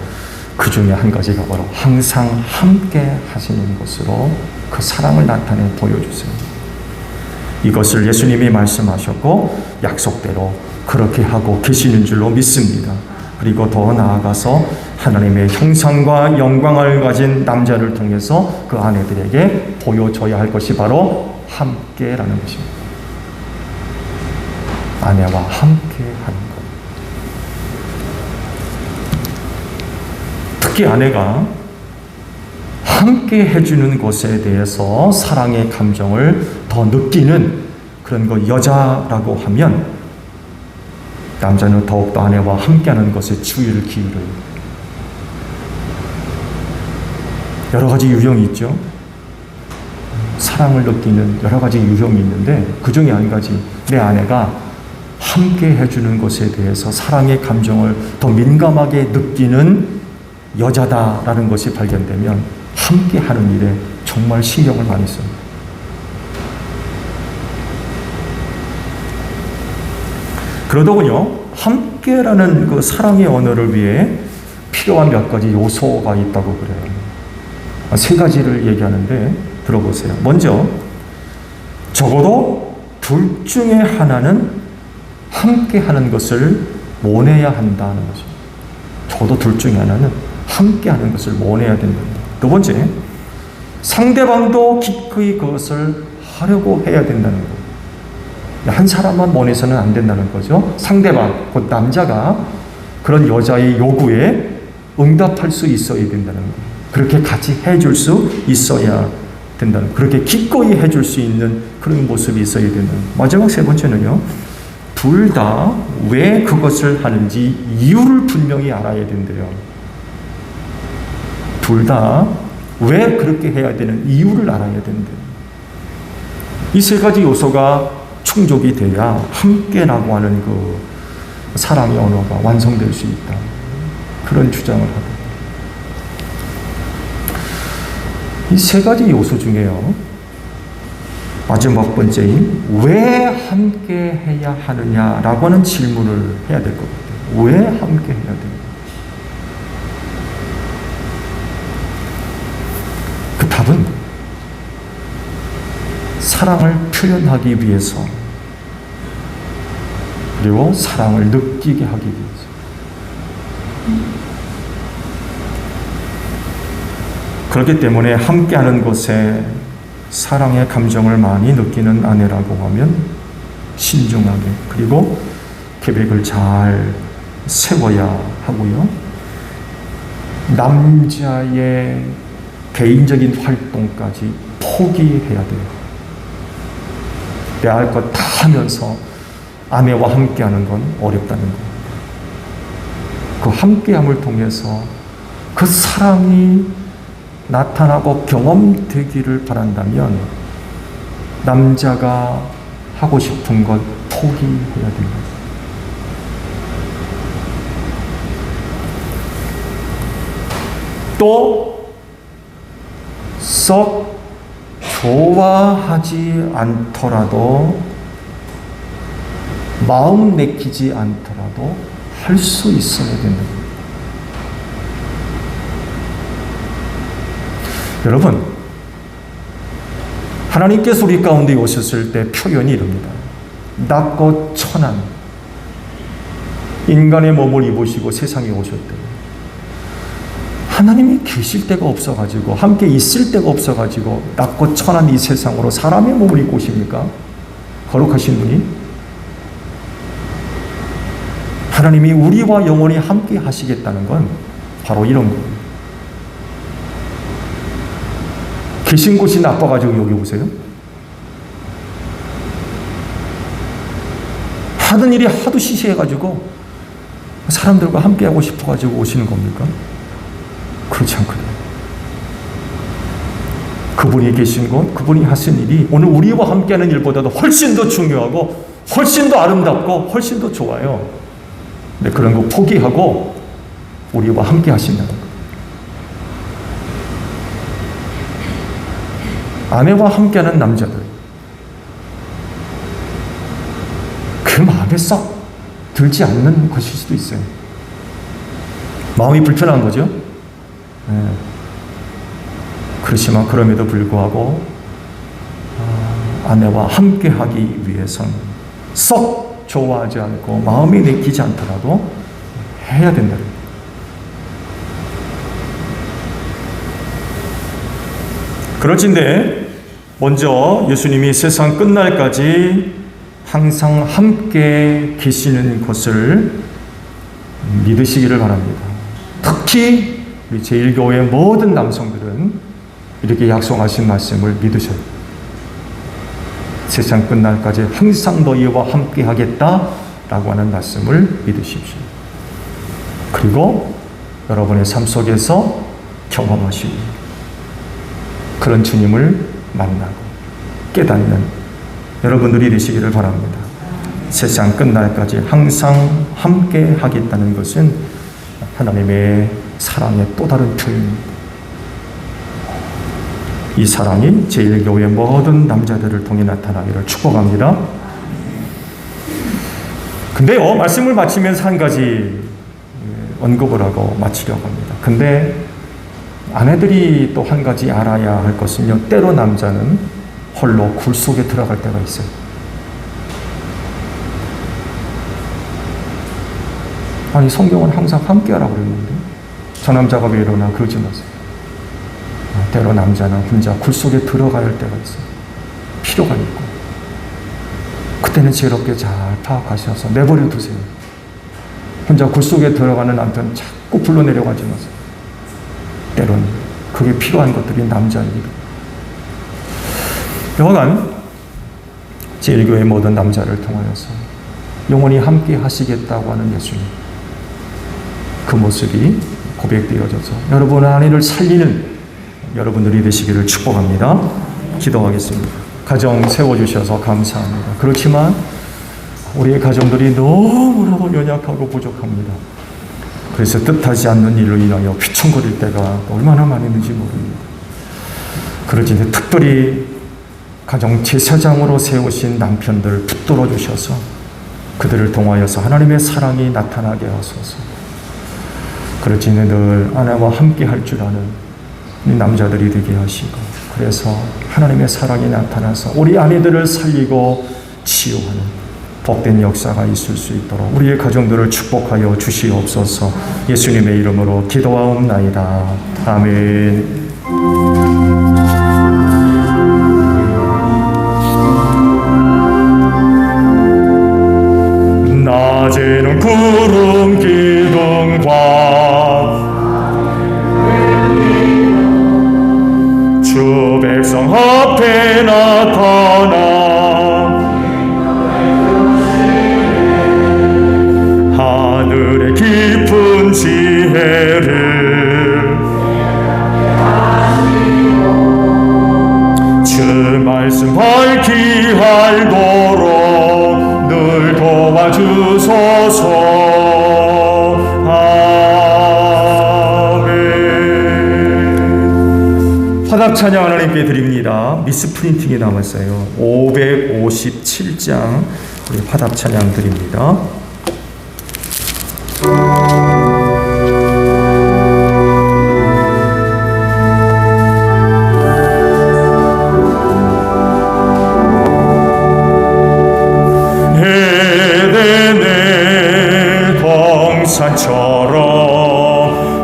그 중에 한 가지가 바로 항상 함께 하시는 것으로 그 사랑을 나타내 보여주세요. 이것을 예수님이 말씀하셨고 약속대로 그렇게 하고 계시는 줄로 믿습니다. 그리고 더 나아가서 하나님의 형상과 영광을 가진 남자를 통해서 그 아내들에게 보여줘야 할 것이 바로 함께라는 것입니다. 아내와 함께 하는 것. 특히 아내가 함께 해주는 것에 대해서 사랑의 감정을 더 느끼는 그런 거 여자라고 하면 남자는 더욱더 아내와 함께하는 것에 주의를 기울여요. 여러 가지 유형이 있죠. 사랑을 느끼는 여러 가지 유형이 있는데 그 중에 한 가지 내 아내가 함께 해주는 것에 대해서 사랑의 감정을 더 민감하게 느끼는 여자다라는 것이 발견되면 함께 하는 일에 정말 신경을 많이 씁니다. 그러더군요. 함께라는 그 사랑의 언어를 위해 필요한 몇 가지 요소가 있다고 그래요. 세 가지를 얘기하는데 들어보세요. 먼저 적어도 둘 중에 하나는 함께하는 것을 원해야 한다는 거죠. 적어도 둘 중에 하나는 함께하는 것을 원해야 된다. 두 번째, 상대방도 기꺼이 그것을 하려고 해야 된다는 거예요. 한 사람만 원해서는 안 된다는 거죠. 상대방, 곧 남자가 그런 여자의 요구에 응답할 수 있어야 된다는 거예요. 그렇게 같이 해줄 수 있어야 된다는, 그렇게 기꺼이 해줄 수 있는 그런 모습이 있어야 된다는. 마지막 세 번째는요, 둘 다 왜 그것을 하는지 이유를 분명히 알아야 된대요. 둘 다 왜 그렇게 해야 되는 이유를 알아야 된대요. 이 세 가지 요소가 충족이 돼야 함께라고 하는 그 사랑의 언어가 완성될 수 있다. 그런 주장을 하고. 이 세 가지 요소 중에요, 마지막 번째인 왜 함께 해야 하느냐라고 하는 질문을 해야 될 것 같아요. 왜 함께 해야 되느냐? 그 답은 사랑을 표현하기 위해서, 그리고 사랑을 느끼게 하기 위해서. 그렇기 때문에 함께하는 것에 사랑의 감정을 많이 느끼는 아내라고 하면 신중하게, 그리고 계획을 잘 세워야 하고요. 남자의 개인적인 활동까지 포기해야 돼요. 내가 할 것 다 하면서 아내와 함께하는 건 어렵다는 거예요. 그 함께함을 통해서 그 사랑이 나타나고 경험되기를 바란다면 남자가 하고 싶은 것 포기해야 됩니다. 또 썩 좋아하지 않더라도, 마음 내키지 않더라도 할 수 있어야 된다. 여러분, 하나님께서 우리 가운데 오셨을 때 표현이 이럽니다. 낮고 천한 인간의 몸을 입으시고 세상에 오셨대요. 하나님이 계실 데가 없어가지고, 함께 있을 데가 없어가지고 낮고 천한 이 세상으로 사람의 몸을 입고 오십니까? 거룩하신 분이? 하나님이 우리와 영원히 함께 하시겠다는 건 바로 이런 거예요. 계신 곳이 나빠가지고 여기 오세요? 하던 일이 하도 시시해가지고 사람들과 함께하고 싶어가지고 오시는 겁니까? 그렇지 않거든요. 그분이 계신 곳, 그분이 하신 일이 오늘 우리와 함께하는 일보다도 훨씬 더 중요하고 훨씬 더 아름답고 훨씬 더 좋아요. 근데 그런 거 포기하고 우리와 함께 하신다는 거예요. 아내와 함께하는 남자들, 그 마음에 썩 들지 않는 것일 수도 있어요. 마음이 불편한 거죠. 그렇지만 그럼에도 불구하고 아내와 함께하기 위해서는 썩 좋아하지 않고 마음이 내키지 않더라도 해야 된다. 그럴진데 먼저 예수님이 세상 끝날까지 항상 함께 계시는 것을 믿으시기를 바랍니다. 특히 우리 제1교회 모든 남성들은 이렇게 약속하신 말씀을 믿으셔요. 세상 끝날까지 항상 너희와 함께 하겠다라고 하는 말씀을 믿으십시오. 그리고 여러분의 삶 속에서 경험하시고 그런 주님을 만나고 깨닫는 여러분들이 되시기를 바랍니다. 세상 끝날까지 항상 함께 하겠다는 것은 하나님의 사랑의 또 다른 표현입니다. 이 사랑이 제1교회 모든 남자들을 통해 나타나기를 축복합니다. 근데요, 말씀을 마치면서 한 가지 언급을 하고 마치려고 합니다. 근데 아내들이 또 한 가지 알아야 할 것은요, 때로 남자는 홀로 굴 속에 들어갈 때가 있어요. 아니, 성경은 항상 함께하라고 그랬는데 저 남자가 왜 이러나 그러지 마세요. 때로 남자는 혼자 굴 속에 들어가야 할 때가 있어요. 필요가 있고. 그때는 지혜롭게 잘 파악하셔서 내버려 두세요. 혼자 굴 속에 들어가는 남편 자꾸 불러내려가지 마세요. 때로는 그게 필요한 것들이 남자입니다. 여하간 제1교회 모든 남자를 통하여서 영원히 함께 하시겠다고 하는 예수님, 그 모습이 고백되어져서 여러분의 아내를 살리는 여러분들이 되시기를 축복합니다. 기도하겠습니다. 가정 세워주셔서 감사합니다. 그렇지만 우리의 가정들이 너무나도 연약하고 부족합니다. 그래서 뜻하지 않는 일로 인하여 휘청거릴 때가 얼마나 많이 있는지 모릅니다. 그러지 특별히 가정 제사장으로 세우신 남편들 붙들어 주셔서 그들을 통하여서 하나님의 사랑이 나타나게 하소서. 그렇지 늘 아내와 함께 할 줄 아는 이 남자들이 되게 하시고, 그래서 하나님의 사랑이 나타나서 우리 아내들을 살리고 치유하는 복된 역사가 있을 수 있도록 우리의 가정들을 축복하여 주시옵소서. 예수님의 이름으로 기도하옵나이다. 아멘. 낮에는 구름 기둥과 주 백성 앞에 나타나 하늘의 깊은 지혜를 주 말씀 밝히 알도록 늘 도와주소서. 아멘. 화답 찬양 하나님께 드립니다. 미스프린팅이 남았어요. 557장 우리 화답 찬양 드립니다. 에덴의 동산처럼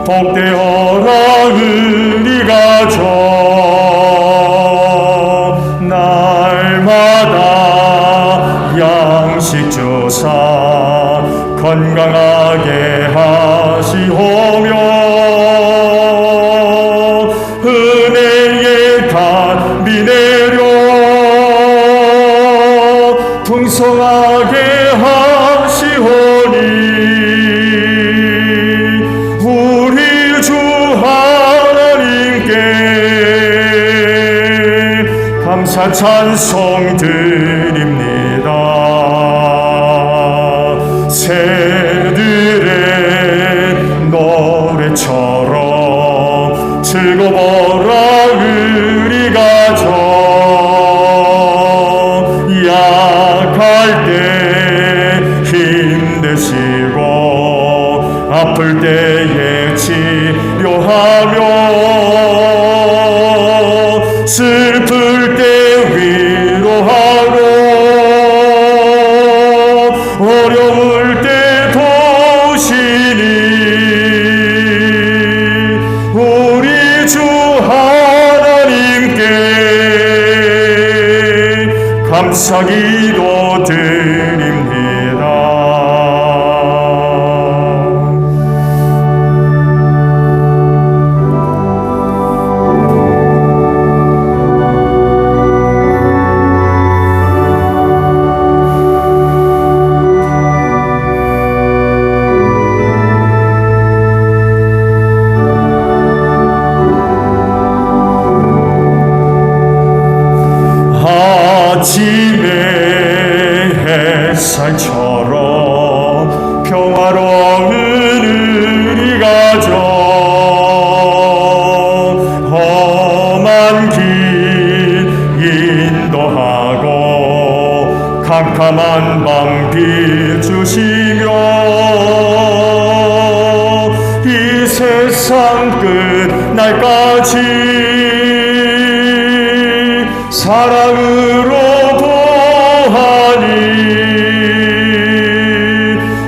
복되어라 의리가 져 날마다 양식 주사 건강하게 하시오며 은혜의 단비 내려 풍성하게 하시오니 우리 주 하나님께 감사 찬송 드립니다. 새들의 노래처럼 즐거워라 의리가 져 약할 때 힘내시고 아플 때에 치료하며 슬플 때 위로하고 어려울 때 도우시니 우리 주 하나님께 감사기도 드립니다. 아침의 햇살처럼 평화로운 의리가 져 험한 길 인도하고 캄캄한 한밤 비추시며 이 세상 끝날까지 사랑으로 도하니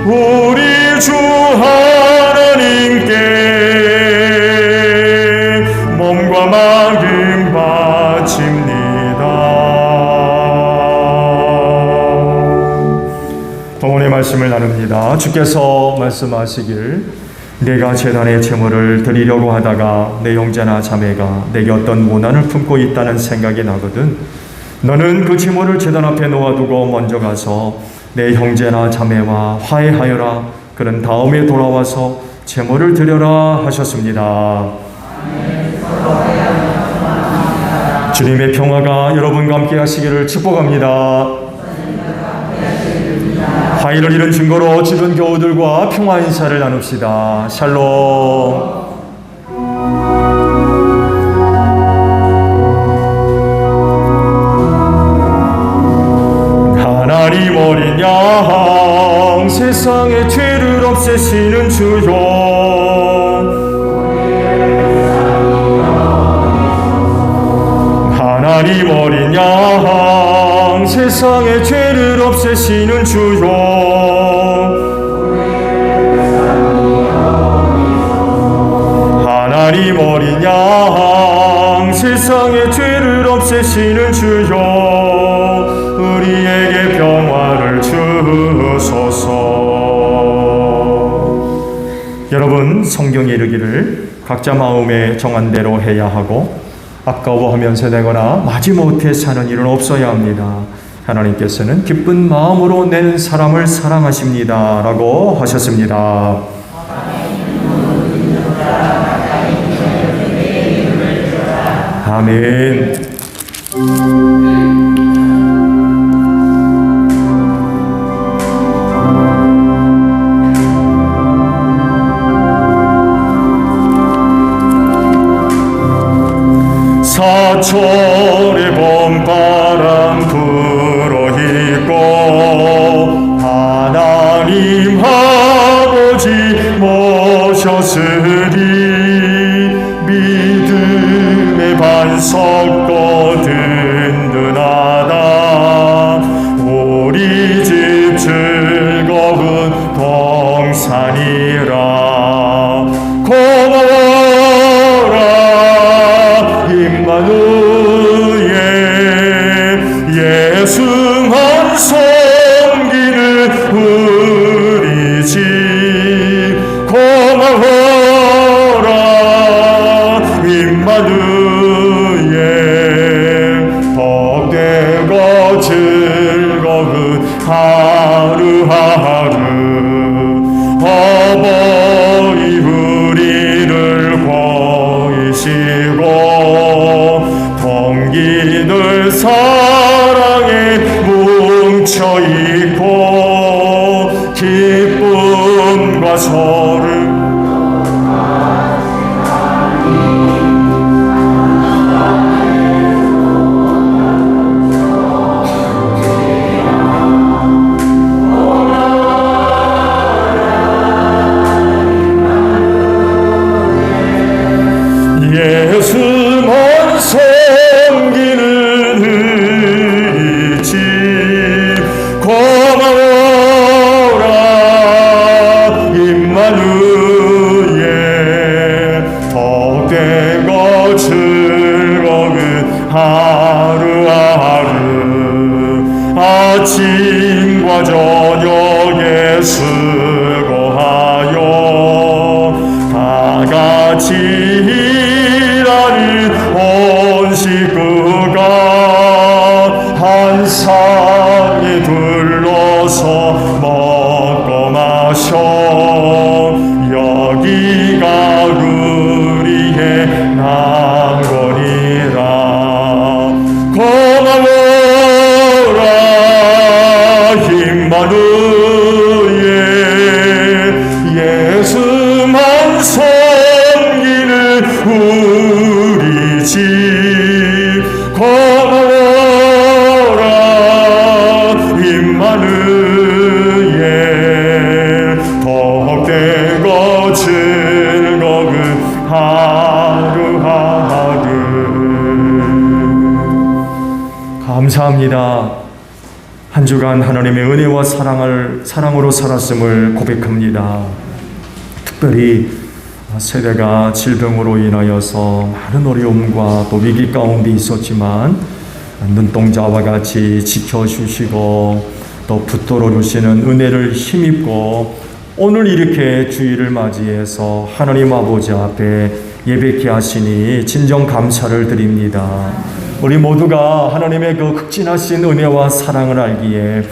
우리 주 하나님께 몸과 마음 바칩니다. 동원의 말씀을 나눕니다. 주께서 말씀하시길 내가 제단에 제물을 드리려고 하다가 내 형제나 자매가 내게 어떤 모난을 품고 있다는 생각이 나거든 너는 그 제물을 제단 앞에 놓아두고 먼저 가서 내 형제나 자매와 화해하여라. 그런 다음에 돌아와서 제물을 드려라 하셨습니다. 주님의 평화가 여러분과 함께 하시기를 축복합니다. 화해를 이룬 증거로 주변 교우들과 평화 인사를 나눕시다. 샬롬. 하나님 어린 양 세상의 죄를 없애시는 주여 하나님 어린 양 세상의 죄를 없애시는 주여 하나님 어린 양 세상의 죄를 없애시는 주여 우리에게 평화를 주소서. 여러분 성경에 이르기를 각자 마음에 정한 대로 해야 하고 아까워하면서 내거나 마지못해 사는 일은 없어야 합니다. 하나님께서는 기쁜 마음으로 내는 사람을 사랑하십니다 라고 하셨습니다. 아멘. 사철의 봄바람 불어있고 하나님 아버지 모셨으니 믿음의 반석도 든든하다 우리 집 즐거운 동산이라 고마워라 임마누엘 예수만 섬기는 우리 집 고마워라 임마누엘 복되고 즐거운 하루하루 어버이 우리를 보이시고 동기들 사랑에 뭉쳐있고 기쁨과 소름 예수만 섬기는 우리 집 고마워라 임마누엘 복되고 즐거운 하루하루 아침과 저녁에 수고하여 다같이 온 식구가 한 상에 둘러서 먹고 마셔 여기가 우리의 난권이라 고마워라 임마누엘 예수만 섬기는 우리 집 고마워라 임마누엘 덕되고 즐거운 하루하루. 감사합니다. 한 주간 하나님의 은혜와 사랑으로 살았음을 고백합니다. 특별히 세대가 질병으로 인하여서 많은 어려움과 또 위기 가운데 있었지만 눈동자와 같이 지켜주시고 또 붙들어 주시는 은혜를 힘입고 오늘 이렇게 주일을 맞이해서 하나님 아버지 앞에 예배케 하시니 진정 감사를 드립니다. 우리 모두가 하나님의 그 극진하신 은혜와 사랑을 알기에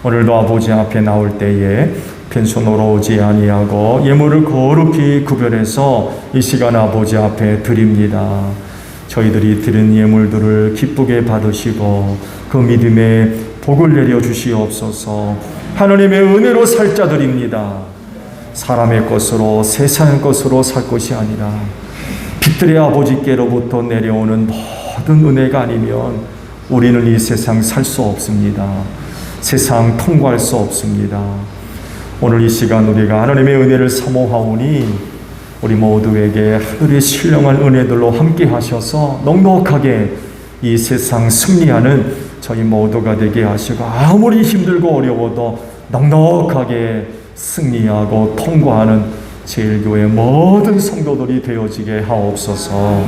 오늘도 아버지 앞에 나올 때에 빈손으로 오지 아니하고 예물을 거룩히 구별해서 이 시간 아버지 앞에 드립니다. 저희들이 드린 예물들을 기쁘게 받으시고 그 믿음에 복을 내려 주시옵소서. 하나님의 은혜로 살 자들입니다. 사람의 것으로 세상의 것으로 살 것이 아니라 빛들의 아버지께로부터 내려오는 모든 은혜가 아니면 우리는 이 세상 살 수 없습니다. 세상 통과할 수 없습니다. 오늘 이 시간 우리가 하나님의 은혜를 사모하오니 우리 모두에게 하늘의 신령한 은혜들로 함께 하셔서 넉넉하게 이 세상 승리하는 저희 모두가 되게 하시고 아무리 힘들고 어려워도 넉넉하게 승리하고 통과하는 제일교회 모든 성도들이 되어지게 하옵소서.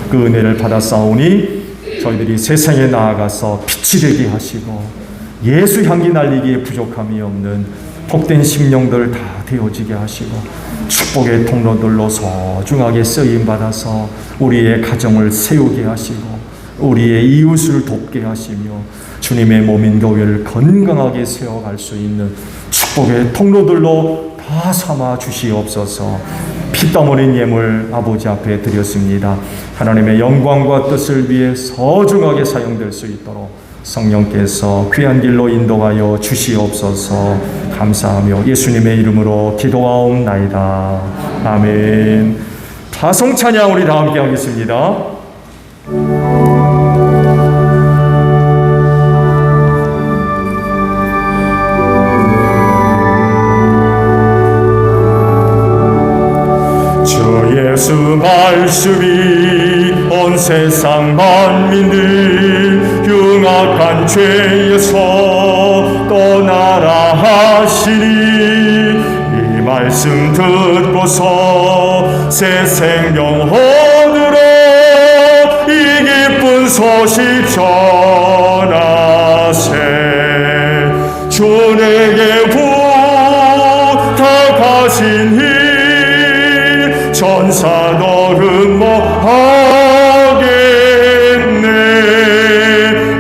그 은혜를 받았사오니 저희들이 세상에 나아가서 빛이 되게 하시고 예수 향기 날리기에 부족함이 없는 복된 심령들 다 되어지게 하시고 축복의 통로들로 소중하게 쓰임받아서 우리의 가정을 세우게 하시고 우리의 이웃을 돕게 하시며 주님의 몸인 교회를 건강하게 세워갈 수 있는 축복의 통로들로 다 삼아 주시옵소서. 피땀 흘린 예물 아버지 앞에 드렸습니다. 하나님의 영광과 뜻을 위해 소중하게 사용될 수 있도록 성령께서 귀한 길로 인도하여 주시옵소서. 감사하며 예수님의 이름으로 기도하옵나이다. 아멘. 파송 찬양 우리 다 함께 하겠습니다. 주 예수 말씀이 온 세상 만민들 흉악한 죄에서 떠나라 하시니 이 말씀 듣고서 새 생명 얻으러 이 기쁜 소식 전하세. 주 내게 부탁하신 일 전사도 흠모하겠네.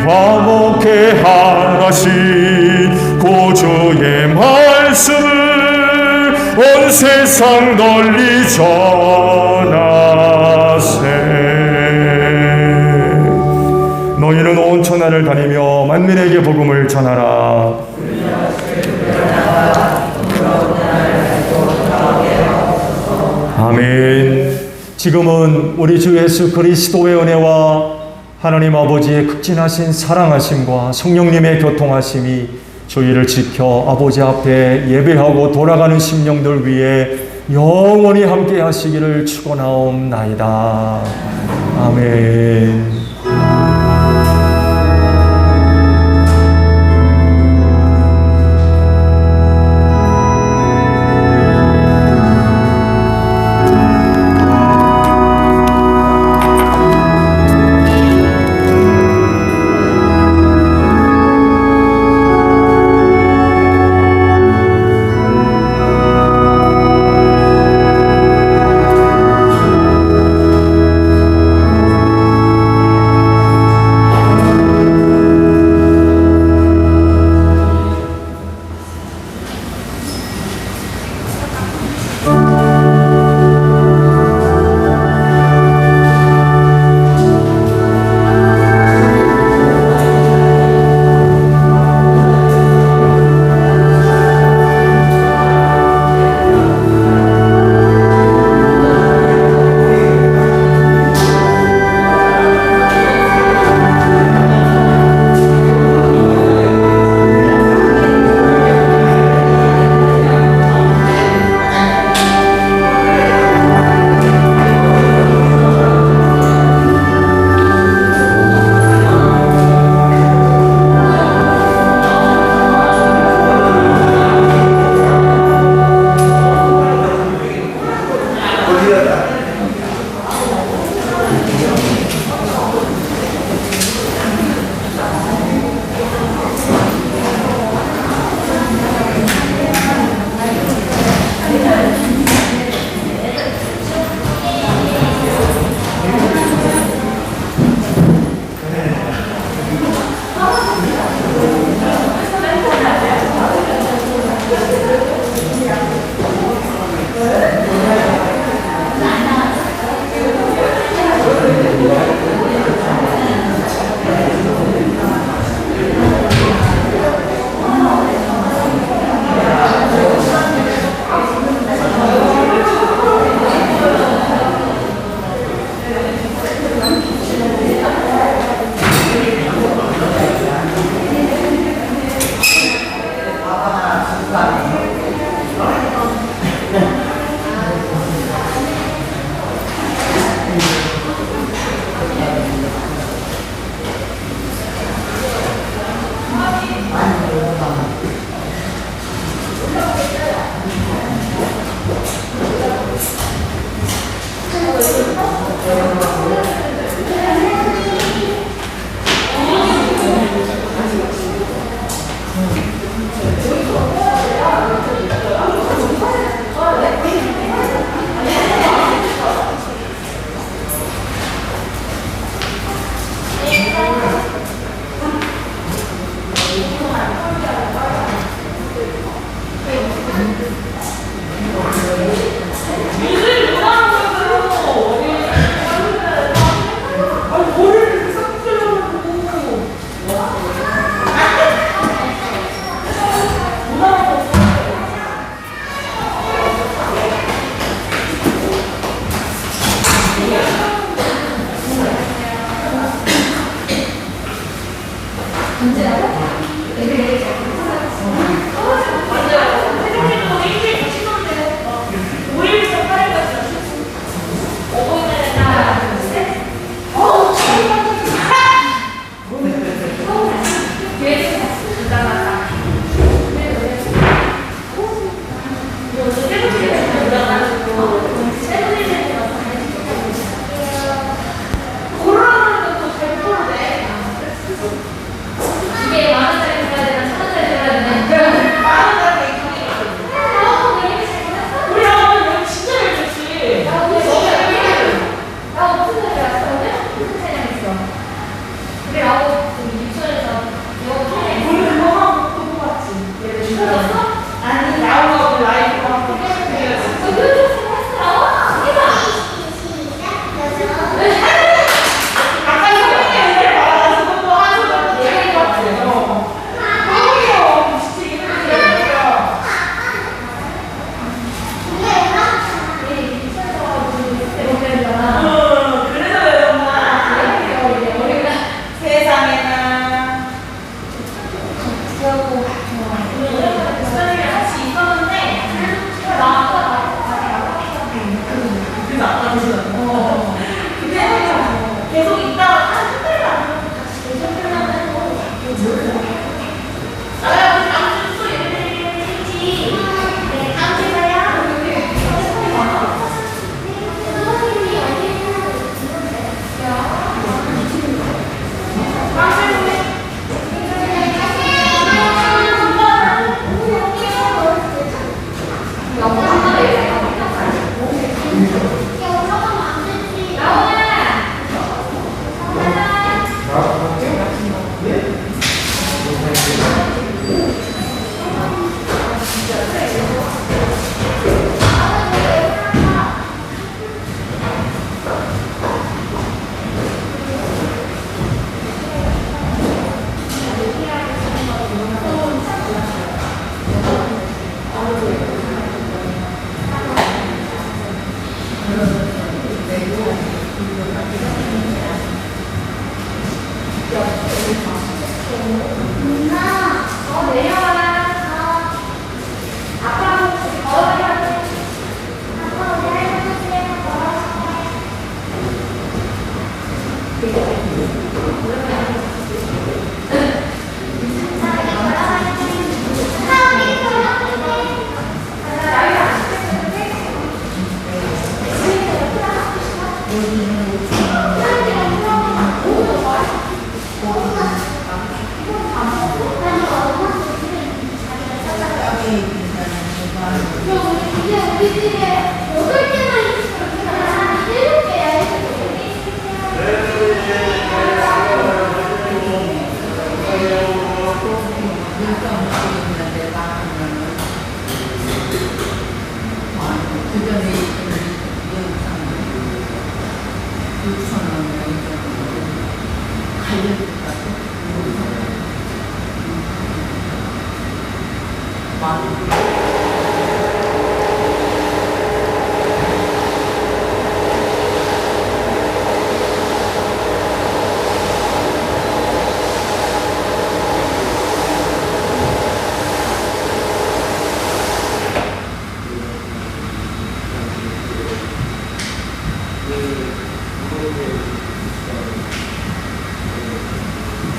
화목해 하신 구주의 말씀을 온 세상 널리 전하세. 너희는 온 천하를 다니며 만민에게 복음을 전하라. 아멘. 지금은 우리 주 예수 그리스도의 은혜와 하나님 아버지의 극진하신 사랑하심과 성령님의 교통하심이 주의를 지켜 아버지 앞에 예배하고 돌아가는 심령들 위해 영원히 함께 하시기를 축원하옵나이다. 아멘.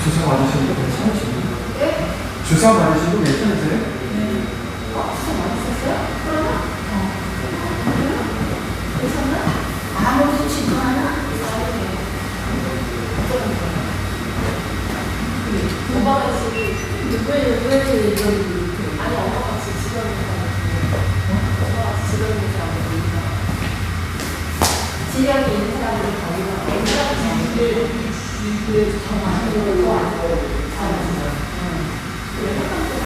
주사 맞으시는 거 괜찮으십니까? 네? 주사 맞으시는 거 괜찮으세요?